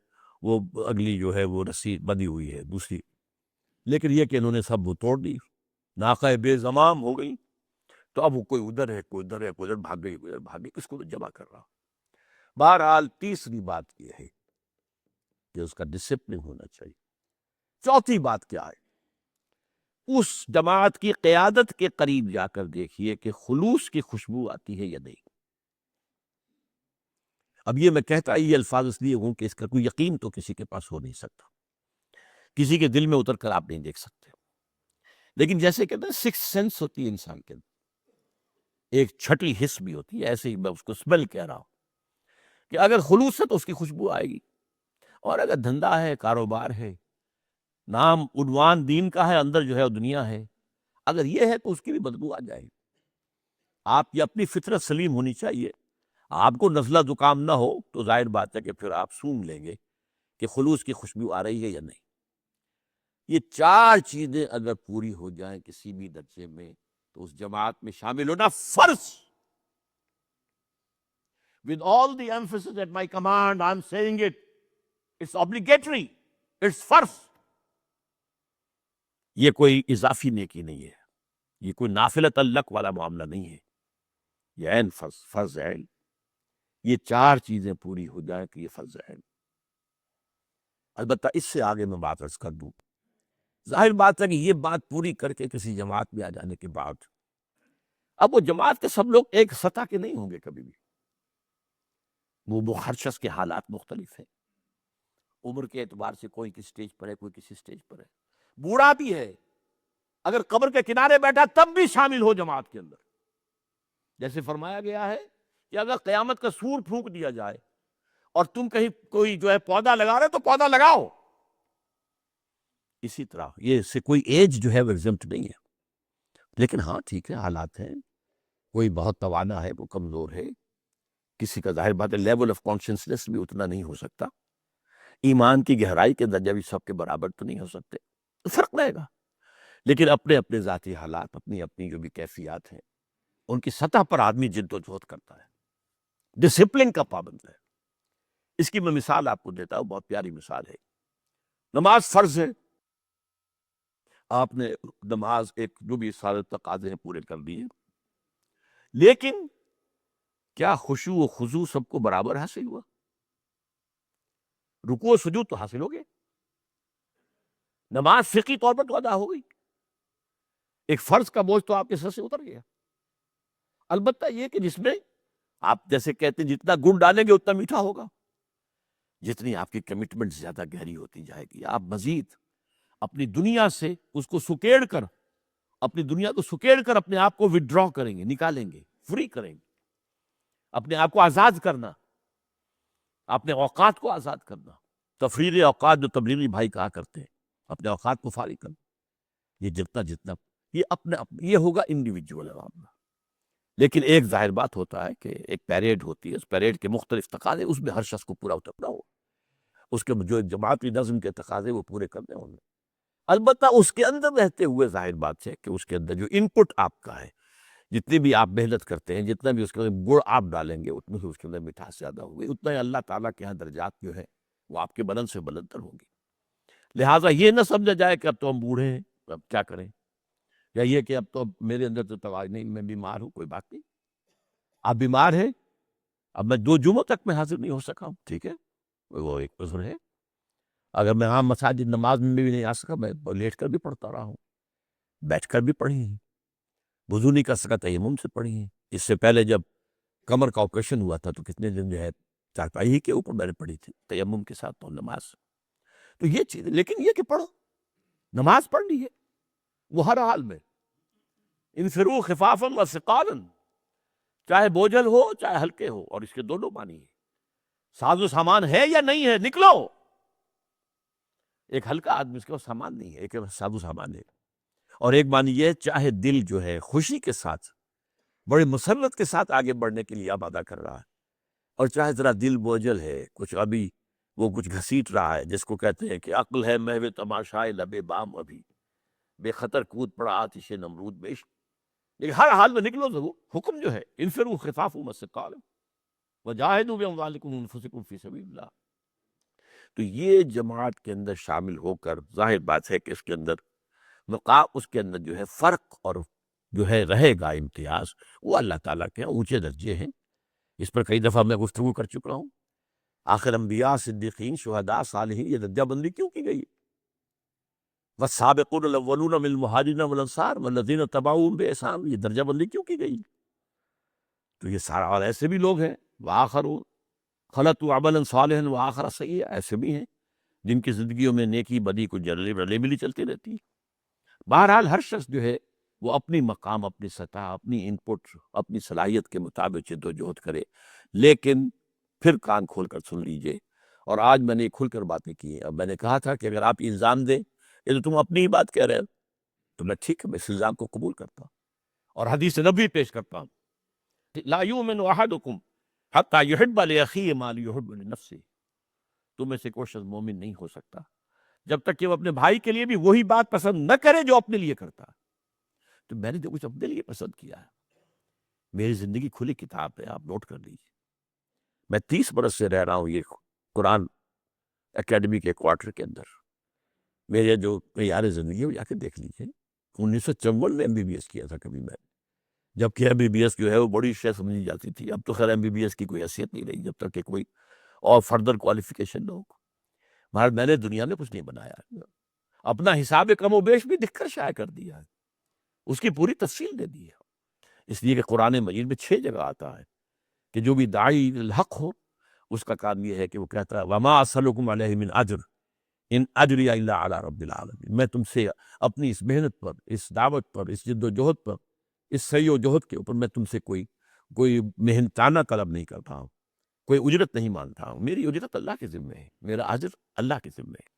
وہ اگلی جو ہے وہ رسی بندھی ہوئی ہے دوسری، لیکن یہ کہ انہوں نے سب وہ توڑ دی، ناقہ بے زمام ہو گئی۔ تو اب وہ کوئی ادھر ہے، کوئی ادھر ہے، کوئی ادھر بھاگ گئی، کوئی ادھر بھاگ گئی، کس کو تو جمع کر رہا۔ بہرحال تیسری بات یہ ہے کہ اس کا ڈسپلن ہونا چاہیے۔ چوتھی بات کیا ہے؟ اس جماعت کی قیادت کے قریب جا کر دیکھیے کہ خلوص کی خوشبو آتی ہے یا نہیں۔ اب یہ میں کہتا یہ الفاظ اس لیے ہوں کہ اس کا کوئی یقین تو کسی کے پاس ہو نہیں سکتا، کسی کے دل میں اتر کر آپ نہیں دیکھ سکتے، لیکن جیسے کہتے ہیں سکس سینس ہوتی ہے انسان کے اندر، ایک چھٹی حس بھی ہوتی ہے، ایسے ہی میں اس کو اسمیل کہہ رہا ہوں کہ اگر خلوص ہے تو اس کی خوشبو آئے گی، اور اگر دھندا ہے، کاروبار ہے، نام عنوان دین کا ہے، اندر جو ہے وہ دنیا ہے، اگر یہ ہے تو اس کی بھی بدبو آ جائے گی۔ آپ کی اپنی فطرت سلیم ہونی چاہیے، آپ کو نزلہ زکام نہ ہو تو ظاہر بات ہے کہ پھر آپ سونگ لیں گے کہ خلوص کی خوشبو آ رہی ہے یا نہیں۔ یہ چار چیزیں اگر پوری ہو جائیں کسی بھی درجے میں تو اس جماعت میں شامل ہونا فرض۔ With all the emphasis at my command, I'm saying it. It's obligatory. It's فرض۔ یہ کوئی اضافی نیکی نہیں ہے، یہ کوئی نافلۃ لک والا معاملہ نہیں ہے، یہ عین فرض عین۔ یہ چار چیزیں پوری ہو جائیں کہ یہ فرض عین۔ البتہ اس سے آگے میں بات عرض کر دوں، ظاہر بات ہے کہ یہ بات پوری کر کے کسی جماعت میں آ جانے کے بعد اب وہ جماعت کے سب لوگ ایک سطح کے نہیں ہوں گے کبھی بھی، وہ ہر شخص کے حالات مختلف ہیں، عمر کے اعتبار سے کوئی کس سٹیج پر ہے، کوئی کسی سٹیج پر ہے، بوڑھا بھی ہے، اگر قبر کے کنارے بیٹھا تب بھی شامل ہو جماعت کے اندر۔ جیسے فرمایا گیا ہے کہ اگر قیامت کا سور پھونک دیا جائے اور تم کہیں کوئی جو ہے پودا لگا رہے تو پودا لگاؤ، اسی طرح یہ سے کوئی ایج جو ہے وہ ایگزمپٹ نہیں ہے، لیکن ہاں ٹھیک ہے، حالات ہیں، کوئی بہت توانا ہے، وہ کمزور ہے، کسی کا ظاہر بات ہے لیول آف کانشیسنس بھی اتنا نہیں ہو سکتا، ایمان کی گہرائی کے درجہ بھی سب کے برابر تو نہیں ہو سکتے، فرق رہے گا، لیکن اپنے اپنے ذاتی حالات، اپنی اپنی جو بھی کیفیات ہیں، ان کی سطح پر آدمی جد و جہد کرتا ہے۔ ڈسپلن کا پابند ہے۔ اس کی میں مثال آپ کو دیتا ہوں، بہت پیاری مثال ہے۔ نماز فرض ہے، آپ نے نماز ایک جو بھی سارے تقاضے ہیں پورے کر دیے، لیکن کیا خشوع و خضوع سب کو برابر حاصل ہوا؟ رکوع و سجود تو حاصل ہو گئے، نماز فقہی طور پر تو ادا ہو گئی، ایک فرض کا بوجھ تو آپ کے سر سے اتر گیا۔ البتہ یہ کہ جس میں آپ جیسے کہتے ہیں جتنا گڑ ڈالیں گے اتنا میٹھا ہوگا، جتنی آپ کی کمٹمنٹ زیادہ گہری ہوتی جائے گی، آپ مزید اپنی دنیا سے اس کو سکیڑ کر، اپنی دنیا کو سکیڑ کر اپنے آپ کو وڈرا کریں گے، نکالیں گے، فری کریں گے، اپنے آپ کو آزاد کرنا، اپنے اوقات کو آزاد کرنا۔ تفریغ اوقات جو تبلیغی بھائی کہا کرتے ہیں، اپنے اوقات کو فارغ کرنا، یہ جتنا یہ اپنے یہ ہوگا انڈیویجول عوام۔ لیکن ایک ظاہر بات ہوتا ہے کہ ایک پیریڈ ہوتی ہے، اس پیریڈ کے مختلف تقاضے، اس میں ہر شخص کو پورا اترنا ہو، اس کے جو جماعتی نظم کے تقاضے وہ پورے کرنے ہوں گے۔ البتہ اس کے اندر رہتے ہوئے ظاہر بات ہے کہ اس کے اندر جو ان پٹ آپ کا ہے، جتنی بھی آپ محنت کرتے ہیں، جتنا بھی اس کے اندر گڑ آپ ڈالیں گے، اتنی ہی اس کے اندر مٹھاس زیادہ ہوگی، اتنا ہی اللہ تعالیٰ کے یہاں درجات جو ہے وہ آپ کے بلند سے بلند تر ہوں گی۔ لہٰذا یہ نہ سمجھا جائے کہ اب تو ہم بوڑھے ہیں، اب کیا کریں، یا یہ کہ اب تو میرے اندر تو توازن نہیں، میں بیمار ہوں، کوئی بات نہیں۔ آپ بیمار ہیں، اب میں 2 جمعوں تک میں حاضر نہیں ہو سکا ہوں، ٹھیک ہے، وہ ایک عذر ہے۔ اگر میں عام مساجد نماز میں بھی نہیں آ سکا، میں لیٹ کر بھی پڑھتا رہا ہوں، بیٹھ کر بھی پڑھی ہیں، وضو نہیں کر سکا تیمم سے پڑھی ہیں۔ اس سے پہلے جب کمر کا آپریشن ہوا تھا تو کتنے دن جو ہے چارپائی ہی کے اوپر میں نے پڑھی تھی تیمم کے ساتھ، تو نماز تو یہ چیز، لیکن یہ کہ پڑھو، نماز پڑھنی ہے وہ ہر حال میں، انفروا خفافا و ثقالا، چاہے بوجھل ہو چاہے ہلکے ہو، اور اس کے دونوں معنی ہیں، ساز و سامان ہے یا نہیں ہے، نکلو۔ ایک ہلکا آدمی اس کے پاس سامان نہیں ہے، ایک ساز و سامان ہے، اور ایک معنی یہ ہے چاہے دل جو ہے خوشی کے ساتھ بڑی مسرت کے ساتھ آگے بڑھنے کے لیے آمادہ کر رہا ہے، اور چاہے ذرا دل بوجھل ہے، کچھ ابھی وہ کچھ گھسیٹ رہا ہے، جس کو کہتے ہیں کہ عقل ہے محو تماشائے لبِ بام، ابھی بے خطر کود پڑا آتش نمرود میں عشق، لیکن ہر حال میں نکلو ضرور۔ حکم جو ہے انفروا خفافا وثقالا وجاہدوا باموالکم وانفسکم فی سبیل اللہ، تو یہ جماعت کے اندر شامل ہو کر ظاہر بات ہے کہ اس کے اندر مقام، اس کے اندر جو ہے فرق اور جو ہے رہے گا امتیاز، وہ اللہ تعالیٰ کے اونچے درجے ہیں۔ اس پر کئی دفعہ میں گفتگو کر چکا ہوں۔ آخر انبیاء، صدیقین، شہداء، صالحین، یہ درجہ بندی کیوں کی گئی؟ والسابقون الاولون من المہاجرین والانصار والذین اتبعوهم بإحسان، یہ درجہ بندی کیوں کی گئی؟ تو یہ سارا، اور ایسے بھی لوگ ہیں وآخرون خلطوا عملا صالحا وآخر سیئا، ایسے بھی ہیں جن کی زندگیوں میں نیکی بدی کو رلے ملی چلتی رہتی ہے۔ بہرحال ہر شخص جو ہے وہ اپنی مقام، اپنی سطح، اپنی ان پٹ، اپنی صلاحیت کے مطابق جدوجہد کرے، لیکن پھر کان کھول کر سن لیجئے۔ اور آج میں نے کھل کر باتیں کی ہیں، اب میں نے کہا تھا کہ اگر آپ الزام دیں یہ تو تم اپنی ہی بات کہہ رہے ہو، تو میں ٹھیک ہے، میں اس الزام کو قبول کرتا ہوں اور حدیث نبوی پیش کرتا ہوں، لا یؤمن احدکم حتی یحب لاخیہ ما یحب لنفسہ، تم میں سے کوئی شخص مومن نہیں ہو سکتا جب تک کہ وہ اپنے بھائی کے لیے بھی وہی بات پسند نہ کرے جو اپنے لیے کرتا ہے۔ تو میں نے جو کچھ اپنے لیے پسند کیا ہے، میری زندگی کھلی کتاب ہے، آپ نوٹ کر لیجیے۔ میں 30 برس سے رہ رہا ہوں یہ قرآن اکیڈمی کے کوارٹر کے اندر، میرے جو معیار زندگی ہے وہ جا کے دیکھ لیجیے۔ 1954 میں MBBS کیا تھا کبھی میں، جبکہ MBBS جو ہے وہ بڑی شے سمجھی جاتی تھی، اب تو خیر MBBS کی کوئی حیثیت نہیں رہی جب تک کہ کوئی اور فردر کوالیفیکیشن نہ ہو۔ مگر میں نے دنیا میں کچھ نہیں بنایا، اپنا حساب کم و بیش بھی لکھ کر شائع کر دیا ہے، اس کی پوری تفصیل دے دی ہے، اس لیے کہ قرآن مجید میں 6 جگہ آتا ہے کہ جو بھی داعی الحق ہو اس کا کام یہ ہے کہ وہ کہتا ہے وما اسألکم علیہ من اجر ان اجری الا علی رب العالمین، میں تم سے اپنی اس محنت پر، اس دعوت پر، اس جد و جہد پر، اس سعی و جہد کے اوپر میں تم سے کوئی محنتانہ طلب نہیں کرتا ہوں، کوئی اجرت نہیں مانتا ہوں، میری اجرت اللہ کے ذمہ ہے، میرا اجر اللہ کے ذمہ ہے۔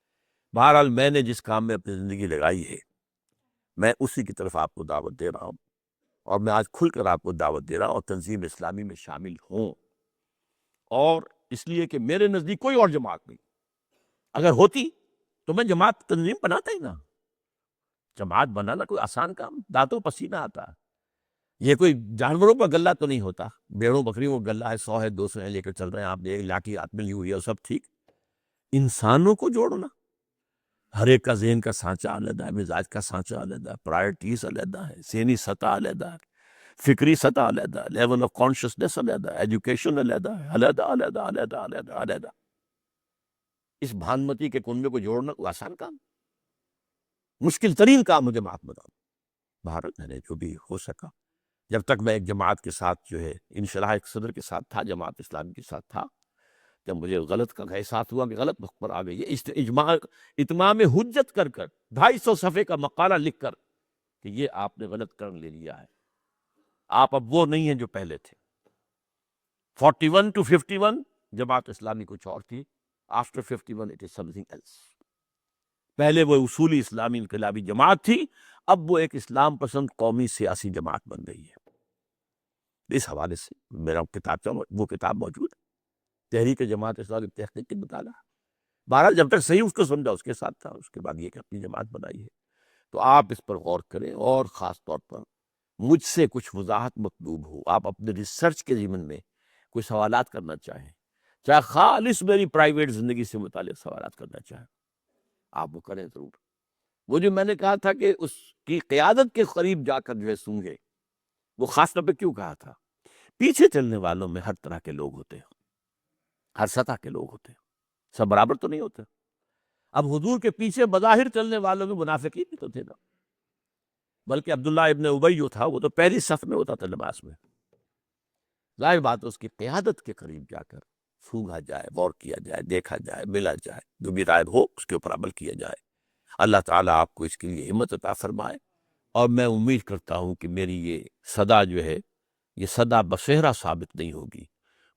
بہرحال میں نے جس کام میں اپنی زندگی لگائی ہے میں اسی کی طرف آپ کو دعوت دے رہا ہوں، اور میں آج کھل کر آپ کو دعوت دے رہا ہوں اور تنظیم اسلامی میں شامل ہوں، اور اس لیے کہ میرے نزدیک کوئی اور جماعت نہیں، اگر ہوتی تو میں جماعت تنظیم بناتا ہی نہ۔ جماعت بنانا کوئی آسان کام، دانتوں پسینہ آتا ہے، یہ کوئی جانوروں پر غلہ تو نہیں ہوتا، بیڑوں بکریوں کا غلہ ہے، 100 ہے، 200 ہے، لے کر چل رہے ہیں آپ، ایک لاٹھی ہاتھ میں لی ہوئی ہے اور سب ٹھیک۔ انسانوں کو جوڑنا، ہر ایک کا ذہن کا سانچہ علیحدہ ہے، مزاج کا سانچہ علیحدہ ہے، پرائرٹیز علیحدہ ہے، ذہنی سطح علیحدہ ہے، فکری سطح علیحدہ ہے، لیول آف کانشسنس علیحدہ ہے، ایجوکیشن علیحدہ ہے، علیحدہ علیحدہ علیحدہ علیحدہ علیحدہ۔ اس بھانمتی کے کنبے کو جوڑنا کوئی آسان کام، مشکل ترین کام مجھے معاف بتاؤ۔ بھارت میں نے جو بھی ہو سکا، جب تک میں ایک جماعت کے ساتھ جو ہے انشراح ایک صدر کے ساتھ تھا، جماعت اسلامی کے ساتھ تھا، جب مجھے غلط کا احساس ہوا کہ غلط وقت پر آ گئی ہے، اتمام حجت کر 250 صفحے کا مقالہ لکھ کر کہ یہ آپ نے غلط کرن لے لیا ہے، آپ اب وہ نہیں ہیں جو پہلے تھے۔ 41 to 51 جماعت اسلامی کچھ اور تھی، after 51 it is something else۔ پہلے وہ اصولی اسلامی انقلابی جماعت تھی، اب وہ ایک اسلام پسند قومی سیاسی جماعت بن گئی ہے۔ اس حوالے سے میرا وہ کتاب موجود ہے، تحریک جماعت اسلامی تحقیق کے مطالعہ۔ بہرحال جب تک صحیح اس کو سمجھا اس کے ساتھ تھا، اس کے بعد یہ کہ اپنی جماعت بنائی ہے۔ تو آپ اس پر غور کریں، اور خاص طور پر مجھ سے کچھ وضاحت مطلوب ہو، آپ اپنے ریسرچ کے ضمن میں کوئی سوالات کرنا چاہیں، چاہے خالص میری پرائیویٹ زندگی سے متعلق سوالات کرنا چاہیں، آپ وہ کریں ضرور۔ وہ جو میں نے کہا تھا کہ اس کی قیادت کے قریب جا کر جو ہے سونگھے، وہ خاص طور پہ کیوں کہا تھا؟ پیچھے چلنے والوں میں ہر طرح کے لوگ ہوتے ہیں، ہر سطح کے لوگ ہوتے ہیں، سب برابر تو نہیں ہوتے۔ اب حضور کے پیچھے بظاہر چلنے والوں میں منافقین بھی تو تھے نا، بلکہ عبداللہ ابن ابی جو تھا وہ تو پہلی صف میں ہوتا تھا نماز میں۔ ظاہر بات ہے اس کی قیادت کے قریب جا کر سونگھا جائے، غور کیا جائے، دیکھا جائے، ملا جائے، جو بھی رائے ہو اس کے اوپر عمل کیا جائے۔ اللہ تعالیٰ آپ کو اس کے لیے ہمت عطا فرمائے، اور میں امید کرتا ہوں کہ میری یہ صدا جو ہے یہ صدا بصیرہ ثابت نہیں ہوگی،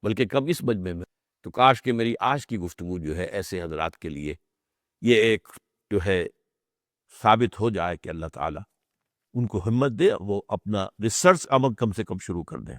بلکہ کم اس مجمع میں تو کاش کہ میری آج کی گفتگو جو ہے ایسے حضرات کے لیے یہ ایک جو ہے ثابت ہو جائے کہ اللہ تعالیٰ ان کو ہمت دے، وہ اپنا ریسرچ عمل کم سے کم شروع کر دیں۔